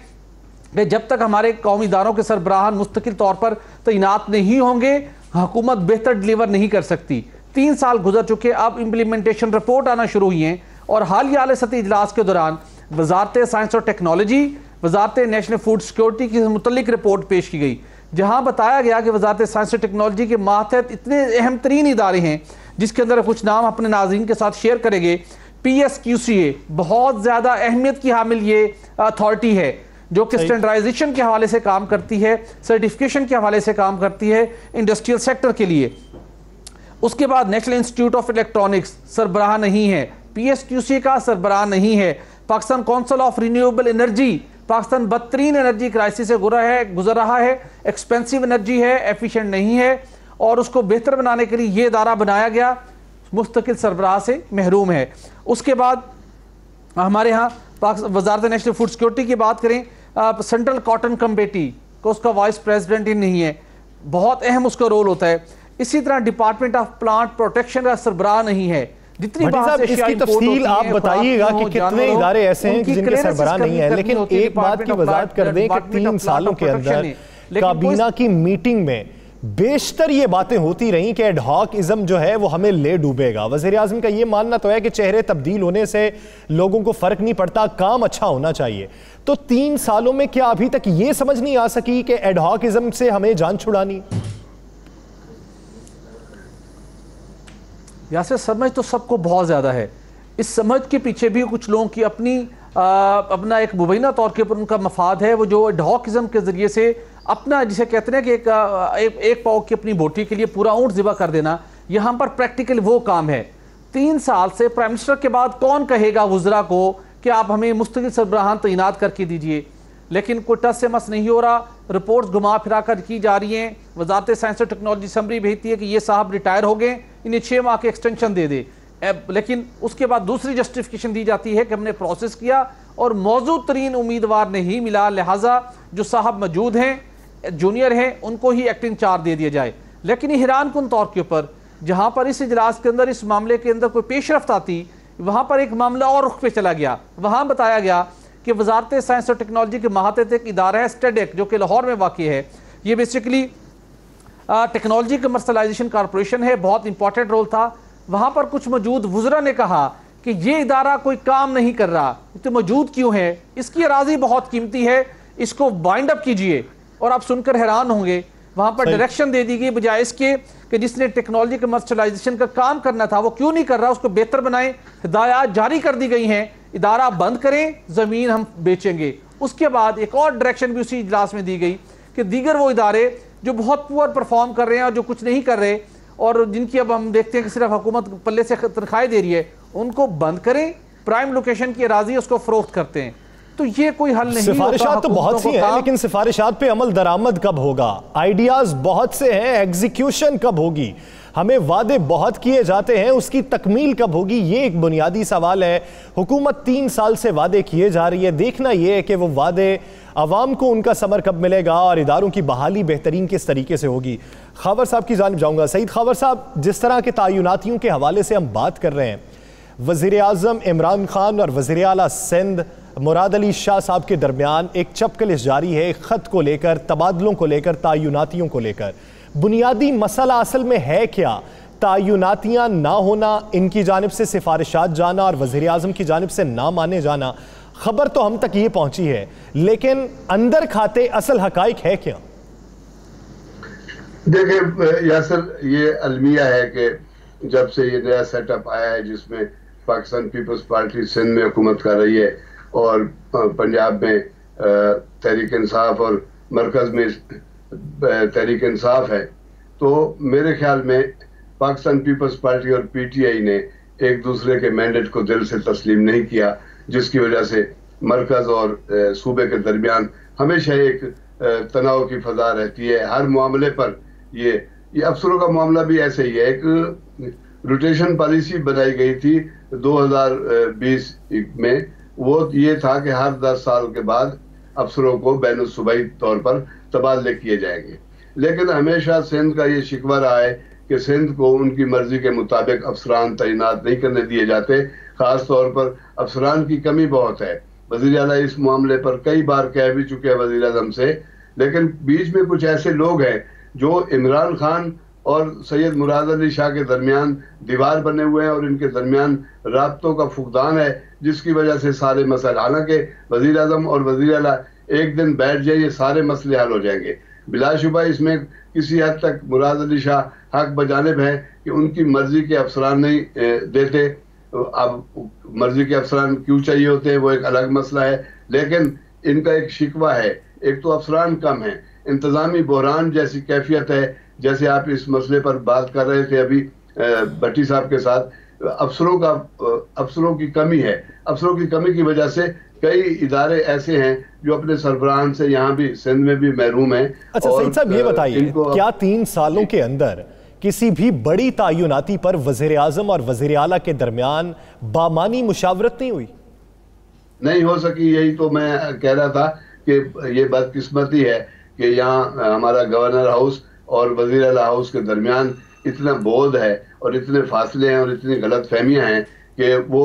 कि जब तक हमारे कौमी इदारों के सरबराहान मुस्तकिल तौर पर तैनात नहीं होंगे, हुकूमत बेहतर डिलीवर नहीं कर सकती। 3 साल गुजर चुके, अब इम्प्लीमेंटेशन रिपोर्ट आना शुरू हुई हैं और हालिया आला सतही इजलास के दौरान वजारत साइंस और टेक्नोलॉजी, वजारत नेशनल फूड सिक्योरिटी की मुतल्लिक रिपोर्ट पेश की गई, जहाँ बताया गया कि वजारत साइंस और टेक्नोलॉजी के मातहत इतने अहम तरीन इदारे हैं जिसके अंदर कुछ नाम अपने नाज़रीन के साथ शेयर करेंगे। PSQCA बहुत ज़्यादा अहमियत की हामिल ये अथॉरिटी है जो कि स्टैंडर्डाइजेशन के हवाले से काम करती है, सर्टिफिकेशन के हवाले से काम करती है इंडस्ट्रियल सेक्टर के लिए। उसके बाद नेशनल इंस्टीट्यूट ऑफ इलेक्ट्रॉनिक्स सरबराह नहीं है, PSQCA का सरबराह नहीं है। Pakistan council of renewable energy, Pakistan बदतरीन एनर्जी क्राइसिस से गुजर रहा है, एक्सपेंसिव एनर्जी है, एफिशिएंट नहीं है, और उसको बेहतर बनाने के लिए ये इदारा बनाया गया, मुस्तकिल सरबराह से महरूम है। उसके बाद हमारे यहाँ वजारत नेशनल फूड सिक्योरिटी की बात करें, सेंट्रल कॉटन कमेटी को उसका वाइस प्रेसिडेंट ही नहीं है, बहुत अहम उसका रोल होता है। इसी तरह डिपार्टमेंट ऑफ प्लांट प्रोटेक्शन का सरबराह नहीं है। जितनी इसकी तफसील आप बताइएगा कि कितने इदारे ऐसे हैं जिनके सरबराह नहीं है। लेकिन एक बात की वजाहत कर दें कि 3 सालों के अंदर काबीना की मीटिंग में बेशतर ये बातें होती रहीं कि एडहॉकिज्म जो है वो हमें ले डूबेगा। वज़ीर आज़म का ये मानना तो है कि चेहरे तब्दील होने से लोगों को फर्क नहीं पड़ता, काम अच्छा होना चाहिए। तो 3 सालों में क्या अभी तक ये समझ नहीं आ सकी कि एडहॉकिज्म से हमें जान छुड़ानी? यासर, समझ तो सबको बहुत ज़्यादा है, इस समझ के पीछे भी कुछ लोगों की अपना एक मुबैना तौर के ऊपर उनका मफाद है। वो जो एडहॉकिज्म के ज़रिए से अपना, जिसे कहते हैं कि एक पाव की अपनी बोटी के लिए पूरा ऊँट ज़िबा कर देना, यहाँ पर प्रैक्टिकल वो काम है। 3 साल से प्राइम मिनिस्टर के बाद कौन कहेगा वज़रा को कि आप हमें मुस्तकिल सरबराहान तैनात करके दीजिए, लेकिन कोई टस से मस नहीं हो रहा। रिपोर्ट्स घुमा फिरा कर की जा रही हैं। वजारत साइंस और टेक्नोलॉजी समरी भेजती है कि ये साहब रिटायर हो गए, इन्हें 6 माह के एक्सटेंशन दे दे, लेकिन उसके बाद दूसरी जस्टिफिकेशन दी जाती है कि हमने प्रोसेस किया और मौजूद तरीन उम्मीदवार नहीं मिला, लिहाजा जो साहब मौजूद हैं, जूनियर हैं, उनको ही एक्टिंग चार्ज दे दिया जाए। लेकिन हैरान कुन तौर के ऊपर जहाँ पर इस इजलास के अंदर, इस मामले के अंदर कोई पेशरफ्त आती, वहाँ पर एक मामला और रुख पे चला गया। वहाँ बताया गया कि वजारत साइंस और टेक्नोलॉजी के मातहत एक इदारा है स्टेडेक, जो कि लाहौर में वाक़ है। ये बेसिकली टेक्नोलॉजी कमर्शलाइजेशन कॉरपोरेशन है, बहुत इंपॉर्टेंट रोल था। वहाँ पर कुछ मौजूद वज़रा ने कहा कि ये इदारा कोई काम नहीं कर रहा, तो मौजूद क्यों है, इसकी अराजी बहुत कीमती है, इसको बाइंड अप कीजिए। और आप सुनकर हैरान होंगे, वहाँ पर डायरेक्शन दे दी गई, बजाय इसके कि जिसने टेक्नोलॉजी कमर्शलाइजेशन का काम करना था वो क्यों नहीं कर रहा, उसको बेहतर बनाएं। हिदायत जारी कर दी गई हैं, इदारा बंद करें, ज़मीन हम बेचेंगे। उसके बाद एक और डायरेक्शन भी उसी इजलास में दी गई कि दीगर वो इदारे जो बहुत पुअर परफॉर्म कर रहे हैं और जो कुछ नहीं कर रहे, और जिनकी अब हम देखते हैं कि सिर्फ हुकूमत पल्ले से तनख्वाहें दे रही है, उनको बंद करें, प्राइम लोकेशन की अराजी उसको फरोख्त करते हैं। तो ये कोई हल नहीं। सिफारिशात तो बहुत सी हैं, लेकिन सिफारिशात पे अमल दरामद कब होगा? आइडियाज बहुत से हैं, एग्जीक्यूशन कब होगी? हमें वादे बहुत किए जाते हैं, उसकी तकमील कब होगी? ये एक बुनियादी सवाल है। हुकूमत 3 साल से वादे किए जा रही है, देखना यह है कि वो वादे अवाम को उनका समर कब मिलेगा और इदारों की बहाली बेहतरीन किस तरीके से होगी। खावर साहब की जानिब जाऊंगा। सईद खावर साहब, जिस तरह के तयनातियों के हवाले से हम बात कर रहे हैं, वज़ीर आज़म इमरान खान और वज़ीर आला सिंध मुराद अली शाह साहब के दरमियान एक चपकलिश जारी है, एक ख़त को लेकर, तबादलों को लेकर, तयनातियों को लेकर। बुनियादी मसला असल में है क्या? तयनातियाँ ना होना, इनकी जानिब से सिफारिशात जाना और वज़ीर आज़म की जानिब से ना माने जाना, खबर तो हम तक ये पहुंची है, लेकिन अंदर खाते असल हकाइक है क्या? देखिए यासर, ये अलमिया है कि जब से ये नया सेटअप आया है जिसमें पाकिस्तान पीपल्स पार्टी सिंध में हुकूमत कर रही है और पंजाब में तहरीक इंसाफ और मरकज़ में तहरीक इंसाफ है, तो मेरे ख्याल में पाकिस्तान पीपल्स पार्टी और पीटीआई ने एक दूसरे के मैंडेट को दिल से तस्लीम नहीं किया, जिसकी वजह से मरकज़ और सूबे के दरमियान हमेशा एक तनाव की फजा रहती है हर मामले पर। ये अफसरों का मामला भी ऐसे ही है। एक रोटेशन पॉलिसी बनाई गई थी 2020 में, वो ये था कि हर 10 साल के बाद अफसरों को बैन सूबाई तौर पर तबादले किए जाएंगे। लेकिन हमेशा सिंध का ये शिकवा रहा है कि सिंध को उनकी मर्जी के मुताबिक अफसरान तैनात नहीं करने दिए जाते, खास तौर पर अफसरान की कमी बहुत है। वज़ीर आला इस मामले पर कई बार कह भी चुके हैं वज़ीर आज़म से, लेकिन बीच में कुछ ऐसे लोग हैं जो इमरान खान और सैयद मुराद अली शाह के दरमियान दीवार बने हुए हैं और इनके दरमियान राब्तों का फुकदान है, जिसकी वजह से सारे मसले, हालांकि वज़ीर आज़म और वज़ीर आला एक दिन बैठ जाए ये सारे मसले हल हो जाएंगे। बिलाशुबा इसमें किसी हद तक मुराद अली शाह हक बजानिब है कि उनकी मर्जी के अफसरान नहीं देते। अब मर्जी के अफसरान क्यों चाहिए होते हैं वो एक अलग मसला है, लेकिन इनका एक शिकवा है, एक तो अफसरान कम है, इंतज़ामी बहरान जैसी कैफियत है, जैसे आप इस मसले पर बात कर रहे थे अभी भट्टी साहब के साथ, अफसरों की कमी है। अफसरों की कमी की वजह से कई इदारे ऐसे हैं जो अपने सरबराहान से यहाँ भी सिंध में भी महरूम हैं। अच्छा सईद साहब, ये बताइए, क्या 3 सालों के अंदर किसी भी बड़ी तायुनाती पर वज़ीर आज़म और वज़ीर आला के दरमियान बामानी मुशावरत नहीं हुई? नहीं हो सकी। यही तो मैं कह रहा था कि ये बदकिस्मती है कि यहाँ हमारा गवर्नर हाउस और वज़ीर आला हाउस के दरमियान इतना बोध है और इतने फासले हैं और इतनी गलत फहमियाँ हैं कि वो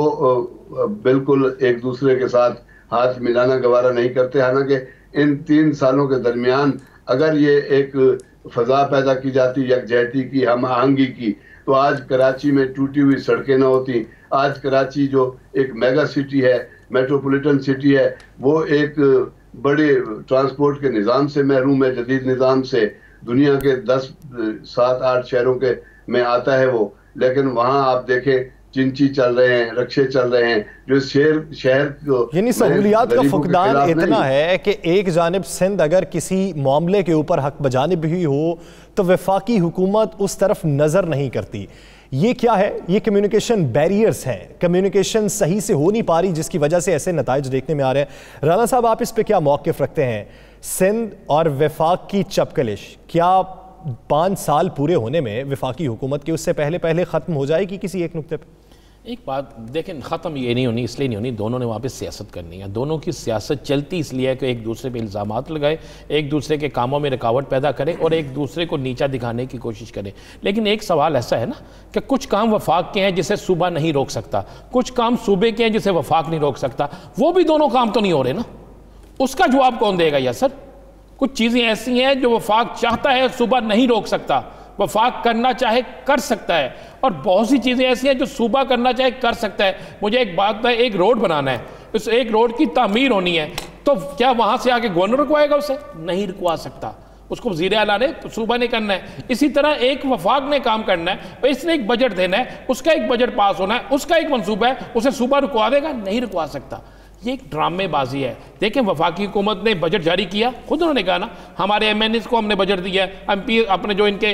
बिल्कुल एक दूसरे के साथ हाथ मिलाना गवारा नहीं करते। हालांकि इन 3 सालों के दरमियान अगर ये एक फजा पैदा की जाती यकजहती की, हम आहंगी की, तो आज कराची में टूटी हुई सड़कें न होती। आज कराची जो एक मेगा सिटी है, मेट्रोपॉलिटन सिटी है, वो एक बड़े ट्रांसपोर्ट के निज़ाम से महरूम है, जदीद निज़ाम से। दुनिया के 10, 7, 8 शहरों के में आता है वो, लेकिन वहाँ आप देखें चिंची चल रहे हैं, रक्शे चल रहे हैं, जो शहर को, यानी सहूलियात का फुकदान इतना है कि एक जानिब सिंध अगर किसी मामले के ऊपर हक बजानिब भी हो तो वफाकी हुकूमत उस तरफ नज़र नहीं करती। ये क्या है? ये कम्युनिकेशन बैरियर्स हैं, कम्युनिकेशन सही से हो नहीं पा रही, जिसकी वजह से ऐसे नताइज देखने में आ रहे हैं। राना साहब, आप इस पे क्या मौक़िफ़ रखते हैं? सिंध और वफाक की चपकलिश क्या 5 साल पूरे होने में वफाकी हुकूमत की उससे पहले ख़त्म हो जाएगी किसी एक नुक्ते पर? एक बात देखें, ख़त्म ये नहीं होनी, इसलिए नहीं होनी, दोनों ने वहाँ पे सियासत करनी है। दोनों की सियासत चलती इसलिए है कि एक दूसरे पे इल्ज़ामात लगाए, एक दूसरे के कामों में रुकावट पैदा करें और एक दूसरे को नीचा दिखाने की कोशिश करें। लेकिन एक सवाल ऐसा है ना कि कुछ काम वफाक के हैं जिसे सूबा नहीं रोक सकता, कुछ काम सूबे के हैं जिसे वफाक नहीं रोक सकता। वो भी दोनों काम तो नहीं हो रहे ना, उसका जवाब कौन देगा? या सर, कुछ चीज़ें ऐसी हैं जो वफाक चाहता है सूबा नहीं रोक सकता, वफाक करना चाहे कर सकता है, और बहुत सी चीज़ें ऐसी हैं जो सूबा करना चाहे कर सकता है। मुझे एक बात है, एक रोड बनाना है, उस एक रोड की तामीर होनी है, तो क्या वहाँ से आके गवर्नर रुकवाएगा? उसे नहीं रुकवा सकता, उसको वज़ीर आला ने, सूबा ने करना है। इसी तरह एक वफाक ने काम करना है, इसने एक बजट देना है, उसका एक बजट पास होना है, उसका एक मंसूबा है, उसे सूबा रुकवा देगा? नहीं रुकवा सकता। ये एक ड्रामेबाजी है। देखें, वफाकी हुकूमत ने बजट जारी किया, खुद उन्होंने कहा ना, हमारे MNAs को हमने बजट दिया है, MP अपने जो इनके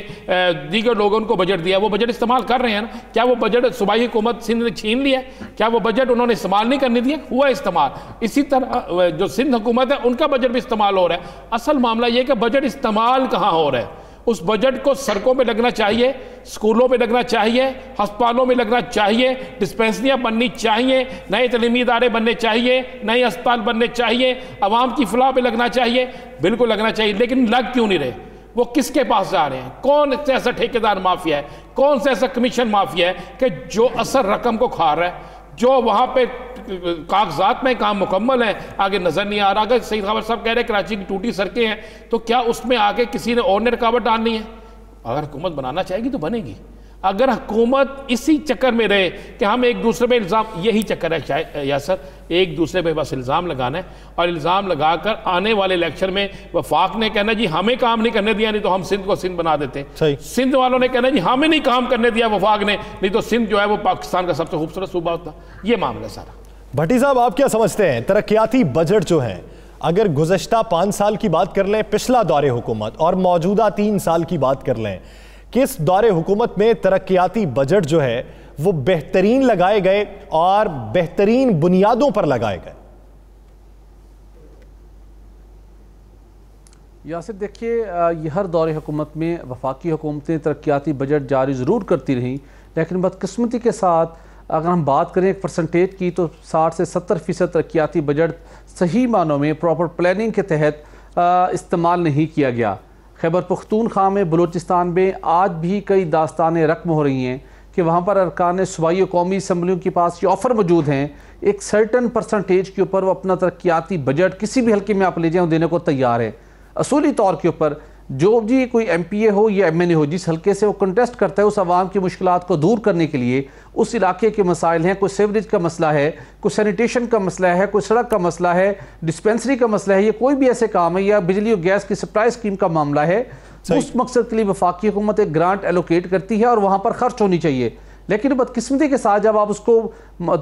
दीगर लोगों उनको बजट दिया, वो बजट इस्तेमाल कर रहे हैं ना। क्या वो बजट सूबाई हुकूमत सिंध ने छीन लिया? क्या वो बजट उन्होंने इस्तेमाल नहीं करने दिया? हुआ इस्तेमाल। इसी तरह जो सिंध हुकूमत है उनका बजट भी इस्तेमाल हो रहा है। असल मामला ये कि बजट इस्तेमाल कहाँ हो रहा है। उस बजट को सड़कों पे लगना चाहिए, स्कूलों पे लगना चाहिए, अस्पतालों में लगना चाहिए, डिस्पेंसरियाँ बननी चाहिए, नए तलीमी इदारे बनने चाहिए, नए अस्पताल बनने चाहिए, अवाम की फलाह पे लगना चाहिए, बिल्कुल लगना चाहिए। लेकिन लग क्यों नहीं रहे? वो किसके पास जा रहे हैं? कौन से ऐसा ठेकेदार माफिया है, कौन सा ऐसा कमीशन माफिया है कि जो असल रकम को खा रहा है, जो वहाँ पे कागजात में काम मुकम्मल है, आगे नजर नहीं आ रहा। अगर सईद खबर साहब कह रहे हैं कराची की टूटी सड़कें हैं, तो क्या उसमें आगे किसी ने और ने रुकावट डालनी है? अगर हुकूमत बनाना चाहेगी तो बनेगी। अगर हुकूमत इसी चक्कर में रहे कि हम एक दूसरे पे इल्ज़ाम, यही चक्कर है शायद या सर, एक दूसरे पे बस इल्ज़ाम लगाना है, और इल्ज़ाम लगाकर आने वाले इलेक्शन में वफाक ने कहना जी हमें काम नहीं करने दिया, नहीं तो हम सिंध को सिंध बना देते। सिंध वालों ने कहना जी हमें नहीं काम करने दिया वफाक ने, नहीं तो सिंध जो है वो पाकिस्तान का सबसे खूबसूरत सूबा होता। ये मामला सारा। भट्टी साहब, आप क्या समझते हैं, तरक्याती बजट जो है, अगर गुज़श्ता 5 साल की बात कर लें, पिछला दौरे हुकूमत, और मौजूदा 3 साल की बात कर लें, किस दौरे हुकूमत में तरक्याती बजट जो है वो बेहतरीन लगाए गए और बेहतरीन बुनियादों पर लगाए गए? यासिर, देखिए, ये हर दौरे हुकूमत में वफाकी हुकूमतें तरक्याती बजट जारी ज़रूर करती रहीं, लेकिन बदकिस्मती के साथ अगर हम बात करें एक परसेंटेज की, तो 60 से 70% तरक्याती बजट सही मानों में प्रॉपर प्लानिंग के तहत इस्तेमाल नहीं किया गया। खैबर पख्तूनख्वा में, बलूचिस्तान में आज भी कई दास्तानें रकम हो रही हैं कि वहाँ पर अरकान सूबाई कौमी असम्बलियों के पास ये ऑफ़र मौजूद हैं, एक सर्टन परसेंटेज के ऊपर वो अपना तरक्याती बजट किसी भी हल्के में आप ले जाएँ देने को तैयार है। असूली तौर के ऊपर जो भी कोई MPA हो या MNA हो, जिस हल्के से वो कंटेस्ट करता है, उस आवाम की मुश्किलात को दूर करने के लिए उस इलाके के मसाइल हैं, कोई सेवरेज का मसला है, कोई सैनिटेशन का मसला है, कोई सड़क का मसला है, डिस्पेंसरी का मसला है, या कोई भी ऐसे काम है, या बिजली और गैस की सप्लाई स्कीम का मामला है, उस मकसद के लिए वफाकी हुकूमत एक ग्रांट एलोकेट करती है और वहाँ पर खर्च होनी चाहिए। लेकिन बदकिस्मती के साथ जब आप उसको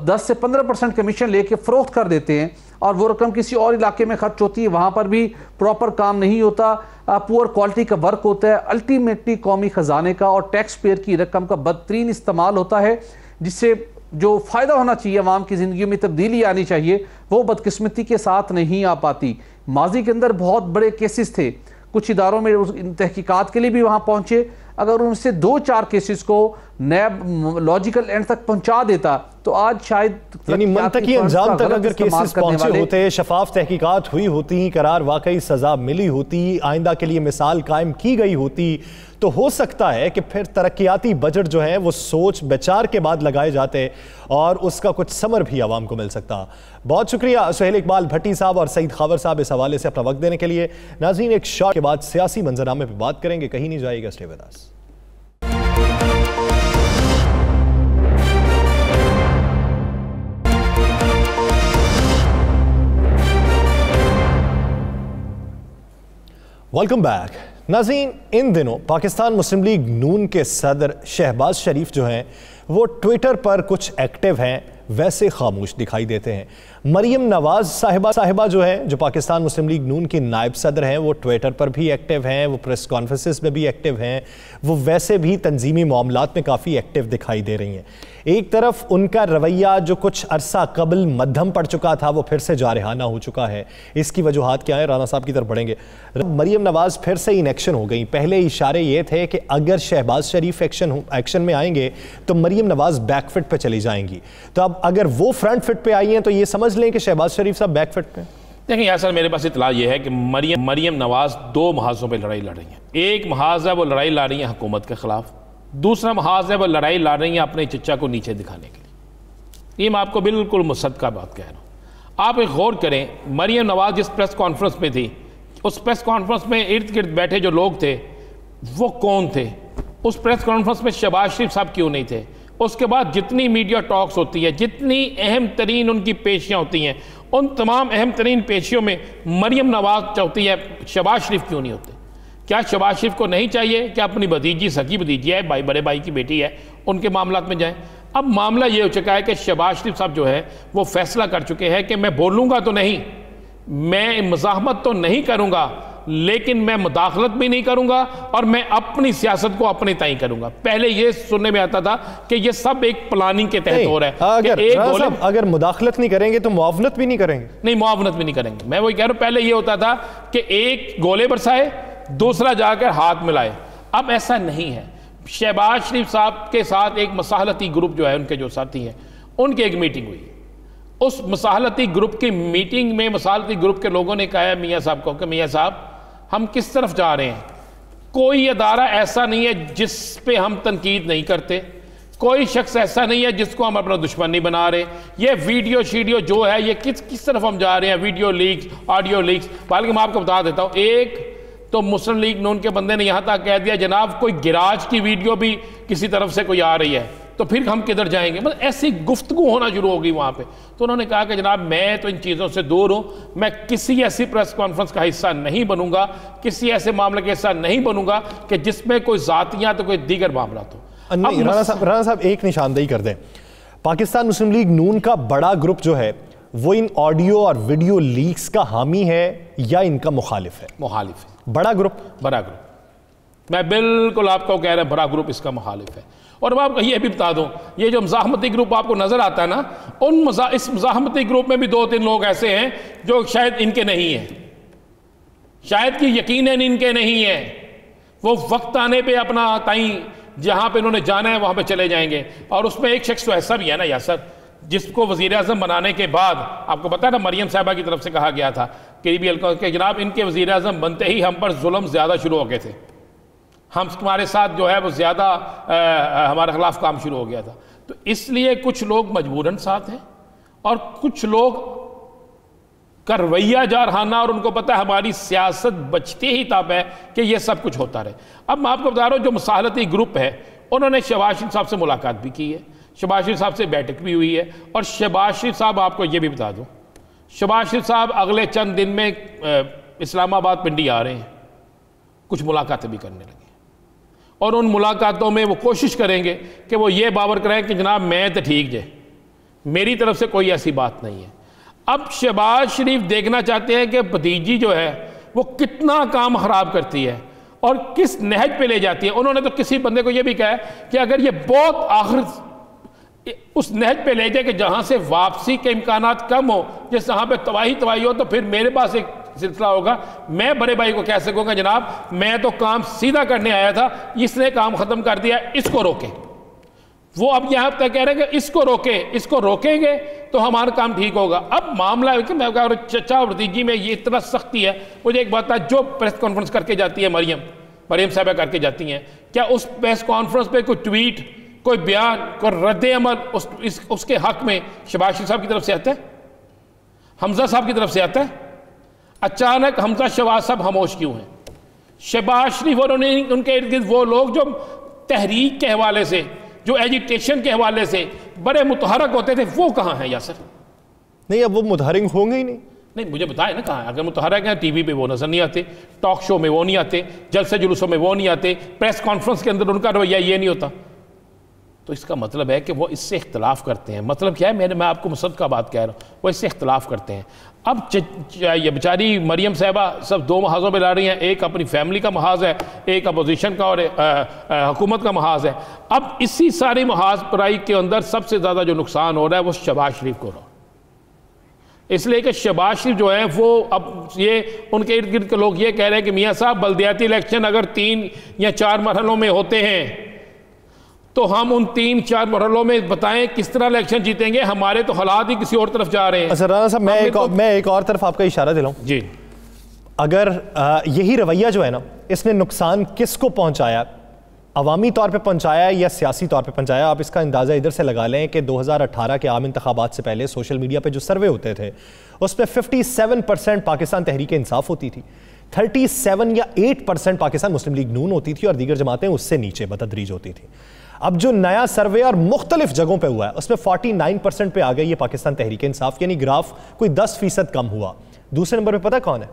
10 से 15% कमीशन लेके फ़रोख्त कर देते हैं और वो रकम किसी और इलाके में खर्च होती है, वहाँ पर भी प्रॉपर काम नहीं होता, पुअर क्वालिटी का वर्क होता है, अल्टीमेटली कौमी ख़जाने का और टैक्स पेयर की रकम का बदतरीन इस्तेमाल होता है, जिससे जो फ़ायदा होना चाहिए, अवाम की ज़िंदगी में तब्दीली आनी चाहिए, वो बदकिस्मती के साथ नहीं आ पाती। माजी के अंदर बहुत बड़े केसेस थे, कुछ इदारों में तहकीकात के लिए भी वहाँ पहुँचे, अगर उनसे 2-4 केसेस को नैब लॉजिकल एंड तक पहुँचा देता तो आज शायद यानी मंतकी अंजाम तक अगर केसेस पहुंचे होते, शफाफ तहकीकात हुई होती, करार वाकई सजा मिली होती, आइंदा के लिए मिसाल कायम की गई होती, तो हो सकता है कि फिर तरक्याती बजट जो है वो सोच विचार के बाद लगाए जाते और उसका कुछ समर भी आवाम को मिल सकता। बहुत शुक्रिया सुहेल इकबाल भट्टी साहब और सईद खावर साहब इस हवाले से अपना वक्त देने के लिए। नाज़रीन, एक शॉट के बाद सियासी मंजरनामे पर बात करेंगे, कहीं नहीं जाएगा, stay with us. Welcome back. नाज़रीन, इन दिनों पाकिस्तान मुस्लिम लीग नून के सदर शहबाज शरीफ जो हैं वो ट्विटर पर कुछ एक्टिव हैं, वैसे खामोश दिखाई देते हैं। मरियम नवाज साहिबा जो है, जो पाकिस्तान मुस्लिम लीग नून की नायब सदर हैं, वो ट्विटर पर भी एक्टिव हैं, वो प्रेस कॉन्फ्रेंसेस में भी एक्टिव हैं, वो वैसे भी तंजीमी मामलात में काफ़ी एक्टिव दिखाई दे रही हैं। एक तरफ उनका रवैया जो कुछ अरसा कबल मध्यम पड़ चुका था वो फिर से जारहाना हो चुका है। इसकी वजूहात क्या है, राना साहब की तरफ बढ़ेंगे। मरियम नवाज फिर से इनएक्शन हो गई। पहले इशारे ये थे कि अगर शहबाज शरीफ एक्शन में आएंगे तो मरियम नवाज बैकफिट पे चली जाएंगी, तो अब अगर वो फ्रंट फिट पे आई हैं तो ये समझ लें कि शहबाज शरीफ साहब बैकफिट पे। देखिए यार सर, मेरे पास इतला ये है कि मरियम नवाज 2 महाजों पर लड़ाई लड़ रही हैं। एक महाज है वो लड़ाई लड़ रही है हुकूमत के खिलाफ, दूसरा महाज है वो लड़ाई लड़ रही है अपने चचा को नीचे दिखाने के लिए। ये मैं आपको बिल्कुल मुसद्दका बात कह रहा हूँ। आप एक गौर करें, मरियम नवाज जिस प्रेस कॉन्फ्रेंस में थी, उस प्रेस कॉन्फ्रेंस में इर्द गिर्द बैठे जो लोग थे वो कौन थे? उस प्रेस कॉन्फ्रेंस में शहबाज शरीफ साहब क्यों नहीं थे? उसके बाद जितनी मीडिया टॉक्स होती है, जितनी अहम तरीन उनकी पेशियाँ होती हैं, उन तमाम अहम तरीन पेशियों में मरियम नवाज होती है, शहबाज शरीफ क्यों नहीं होते? क्या शहबाज शरीफ को नहीं चाहिए कि अपनी भतीजी, सगी भतीजी है, भाई बड़े भाई की बेटी है, उनके मामलात में जाएं? अब मामला ये हो चुका है कि शहबाज शरीफ साहब जो है वो फैसला कर चुके हैं कि मैं बोलूँगा तो नहीं, मैं मज़ाहमत तो नहीं करूँगा, लेकिन मैं मुदाखलत भी नहीं करूँगा और मैं अपनी सियासत को अपने ताई करूँगा। पहले ये सुनने में आता था कि ये सब एक प्लानिंग के तहत हो रहा है। अगर मुदाखलत नहीं करेंगे तो मुआवनत भी नहीं करेंगे। नहीं, मुआवनत भी नहीं करेंगे। मैं वही कह रहा हूँ, पहले ये होता था कि एक गोले बरसाए, दूसरा जाकर हाथ मिलाए। अब ऐसा नहीं है। शहबाज शरीफ साहब के साथ एक मसाहलती ग्रुप जो है, उनके जो साथी हैं, उनकी एक मीटिंग हुई। उस मसाहलती ग्रुप की मीटिंग में मसाहलती ग्रुप के लोगों ने कहा मियाँ साहब को कि मियाँ साहब हम किस तरफ जा रहे हैं? कोई अदारा ऐसा नहीं है जिस पे हम तनकीद नहीं करते, कोई शख्स ऐसा नहीं है जिसको हम अपना दुश्मन नहीं बना रहे। ये वीडियो शीडियो जो है ये किस तरफ हम जा रहे हैं? Video leaks, audio leaks. बल्कि मैं आपको बता देता हूँ, एक तो मुस्लिम लीग नून के बंदे ने यहाँ तक कह दिया जनाब कोई गिराज की वीडियो भी किसी तरफ से कोई आ रही है तो फिर हम किधर जाएंगे? मतलब ऐसी गुफ्तगू होना शुरू हो गई वहाँ पे। तो उन्होंने कहा कि जनाब मैं तो इन चीज़ों से दूर हूँ, मैं किसी ऐसी प्रेस कॉन्फ्रेंस का हिस्सा नहीं बनूंगा, किसी ऐसे मामले का हिस्सा नहीं बनूंगा कि जिसमें कोई जातियाँ तो कोई दीगर मामला तो। राना साहब एक निशानदेही कर दें, पाकिस्तान मुस्लिम लीग नून का बड़ा ग्रुप जो है वो इन ऑडियो और वीडियो लीक्स का हामी है या इनका मुखालिफ है? मुखालिफ है। बड़ा ग्रुप मैं बिल्कुल आपको कह रहा हूं, बड़ा ग्रुप इसका मुखालिफ है। और मैं आपको ये भी बता दूं, ये जो मज़ाहमती ग्रुप आपको नजर आता है ना, इस मज़ाहमती ग्रुप में भी 2-3 लोग ऐसे हैं जो शायद इनके नहीं है, शायद कि यकीनन इनके नहीं है। वो वक्त आने पे अपना ताई जहां पे इन्होंने जाना है वहां पे चले जाएंगे। और उसमें एक शख्स तो ऐसा भी है ना यासर, जिसको वज़ीर आज़म बनाने के बाद आपको पता है ना, मरियम साहिबा की तरफ से कहा गया था कि जनाब इनके वज़ीर आज़म बनते ही हम पर जुल्म ज़्यादा शुरू हो गए थे, हमारे साथ जो है वो ज़्यादा हमारे खिलाफ काम शुरू हो गया था। तो इसलिए कुछ लोग मजबूरन साथ हैं और कुछ लोग का रवैया जारहाना, और उनको पता है हमारी सियासत बचती ही तब है कि ये सब कुछ होता रहे। अब मैं आपको बता रहा हूँ, जो मुसाहलती ग्रुप है उन्होंने शहबाज शरीफ साहब से मुलाकात भी की है, शहबाज शरीफ साहब से बैठक भी हुई है। और शहबाज शरीफ साहब, आपको ये भी बता दूं, शहबाज शरीफ साहब अगले चंद दिन में इस्लामाबाद पिंडी आ रहे हैं, कुछ मुलाकातें भी करने लगे। और उन मुलाकातों में वो कोशिश करेंगे कि वो ये बावर कराएं कि जनाब मैं तो ठीक जे, मेरी तरफ से कोई ऐसी बात नहीं है। अब शहबाज शरीफ देखना चाहते हैं कि भतीजी जो है वो कितना काम खराब करती है और किस नहज पे ले जाती है। उन्होंने तो किसी बंदे को ये भी कहा कि अगर ये बहुत आखिर उस नहज पे ले जाए कि जहाँ से वापसी के इम्कानात कम हो, जिस जहाँ पे तबाही हो, तो फिर मेरे पास एक सिलसिला होगा। मैं बड़े भाई को कह सकूँगा जनाब मैं तो काम सीधा करने आया था, इसने काम ख़त्म कर दिया, इसको रोके। वो अब यहाँ तक कह रहे हैं कि इसको रोकेंगे तो हमारा काम ठीक होगा। अब मामला है कि मैं कह रहा हूँ चचा और भतीजी में ये इतना सख्ती है। मुझे एक बात है, जो प्रेस कॉन्फ्रेंस करके जाती है मरियम साहबा करके जाती हैं, क्या उस प्रेस कॉन्फ्रेंस पे कोई ट्वीट, कोई बयान, कोई रद्द अमल उसके हक में शहबाज शरीफ साहब की तरफ से आता है, हमजा साहब की तरफ से आता है? अचानक हमजा शहबाज साहब खामोश क्यों हैं? शहबाज शरीफ और उनके इर्द गिर्द वो लोग जो तहरीक के हवाले से, जो एजिटेशन के हवाले से बड़े मुतहरक होते थे, वो कहाँ हैं यासर? नहीं, अब वो मुतहरिक होंगे ही नहीं। मुझे बताए ना कहाँ है। अगर मुतहरक हैं टीवी पे वो नजर नहीं आते, टॉक शो में वो नहीं आते, जलसे जुलूसों में वो नहीं आते, प्रेस कॉन्फ्रेंस के अंदर उनका रवैया ये नहीं होता। तो इसका मतलब है कि वो इससे इख्तलाफ करते हैं। मतलब क्या है, मैं आपको मुसद का बात कह रहा हूँ, वो इससे इख्तलाफ करते हैं। अब ये बेचारी मरियम साहबा सब दो महाजों पे लड़ रही हैं, एक अपनी फैमिली का महाज है, एक अपोजिशन का और हुकूमत का महाज है। अब इसी सारी महाज पराई के अंदर सबसे ज़्यादा जो नुकसान हो रहा है वो शहबाज शरीफ को हो रहा है। इसलिए कि शहबाज शरीफ जो है वो अब ये उनके इर्द गिर्द के लोग ये कह रहे हैं कि मियाँ साहब बल्दियाती इलेक्शन अगर 3 या 4 मरहलों में होते हैं तो हम उन 3-4 मरहलों में बताएं किस तरह इलेक्शन जीतेंगे। हमारे तो हालात ही किसी और तरफ जा रहे हैं। अच्छा राना साहब, मैं एक और तरफ आपका इशारा दिलाऊं जी। अगर यही रवैया जो है ना, इसने नुकसान किसको पहुंचाया, अवामी तौर पे पहुंचाया या सियासी तौर पे पहुंचाया, आप इसका अंदाज़ा इधर से लगा लें कि 2018 के आम इंतखाबात से पहले सोशल मीडिया पे जो सर्वे होते थे उसमें 57% पाकिस्तान तहरीक इंसाफ होती थी, 37 या 8% पाकिस्तान मुस्लिम लीग नून होती थी और दीगर जमातें उससे नीचे बतदरीज होती थी। अब जो नया सर्वे और मुख्तलिफ जगहों पे हुआ है उसमें 49% पे आ गई ये पाकिस्तान तहरीक इंसाफ, यानी ग्राफ कोई 10% कम हुआ। दूसरे नंबर पे पता कौन है?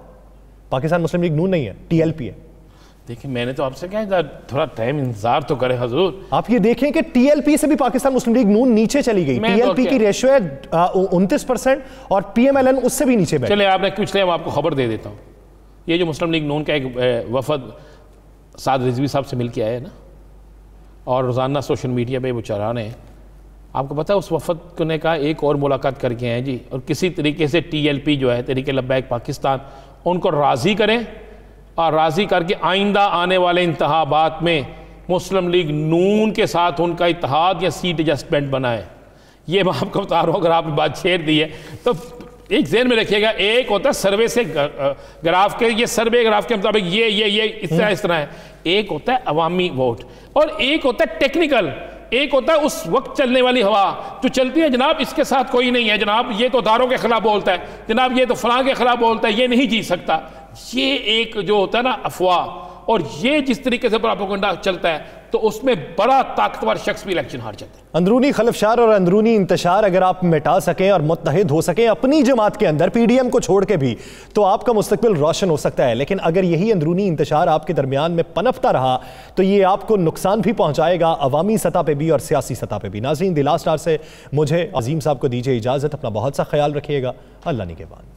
पाकिस्तान मुस्लिम लीग नून नहीं है, टीएलपी है। देखिए मैंने तो आपसे कहा थोड़ा टाइम इंतजार तो करें हजूर। आप ये देखें कि टीएलपी से भी पाकिस्तान मुस्लिम लीग नून नीचे चली गई। टीएलपी की रेशियो है 29% और पीएमएलएन उससे भी नीचे। चले आपने कुछ मैं आपको खबर दे देता हूँ। ये जो मुस्लिम लीग नून का एक वफद साद रिजवी साहब से मिल के आया है ना, और रोज़ाना सोशल मीडिया पे वो चला रहे हैं, आपको पता है उस वफद ने कहा एक और मुलाकात करके आए जी, और किसी तरीके से टीएलपी जो है तहरीक लब्बैक पाकिस्तान उनको राज़ी करें और राज़ी करके आइंदा आने वाले इंतखाबात में मुस्लिम लीग नून के साथ उनका इत्तेहाद या सीट एडजस्टमेंट बनाए। ये मैं आपको बता रहा हूँ, अगर आपने बात छेड़ दी है तो एक ज़हन में रखिएगा। एक होता है सर्वे से ग्राफ के, ये सर्वे ग्राफ के मुताबिक ये इस तरह है। एक होता है अवामी वोट और एक होता है टेक्निकल। एक होता है उस वक्त चलने वाली हवा जो चलती है, जनाब इसके साथ कोई नहीं है, जनाब ये तो दारों के खिलाफ बोलता है, जनाब ये तो फलां के खिलाफ बोलता है, ये नहीं जीत सकता। ये एक जो होता है ना अफवाह, और ये जिस तरीके से प्रोपेगेंडा चलता है तो उसमें बड़ा ताकतवर शख्स भी इलेक्शन हार जाता है। अंदरूनी खलफशार और अंदरूनी इंतशार अगर आप मिटा सकें और मुत्तहिद हो सकें अपनी जमात के अंदर, पीडीएम को छोड़ के भी, तो आपका मुस्तकबिल रोशन हो सकता है। लेकिन अगर यही अंदरूनी इंतशार आपके दरमियान में पनपता रहा तो ये आपको नुकसान भी पहुंचाएगा, अवामी सतह पर भी और सियासी सतह पर भी। नाज़रीन, द लास्ट आवर से मुझे अजीम साहब को दीजिए इजाज़त। अपना बहुत सा ख्याल रखिएगा। अल्लाह निगहबान।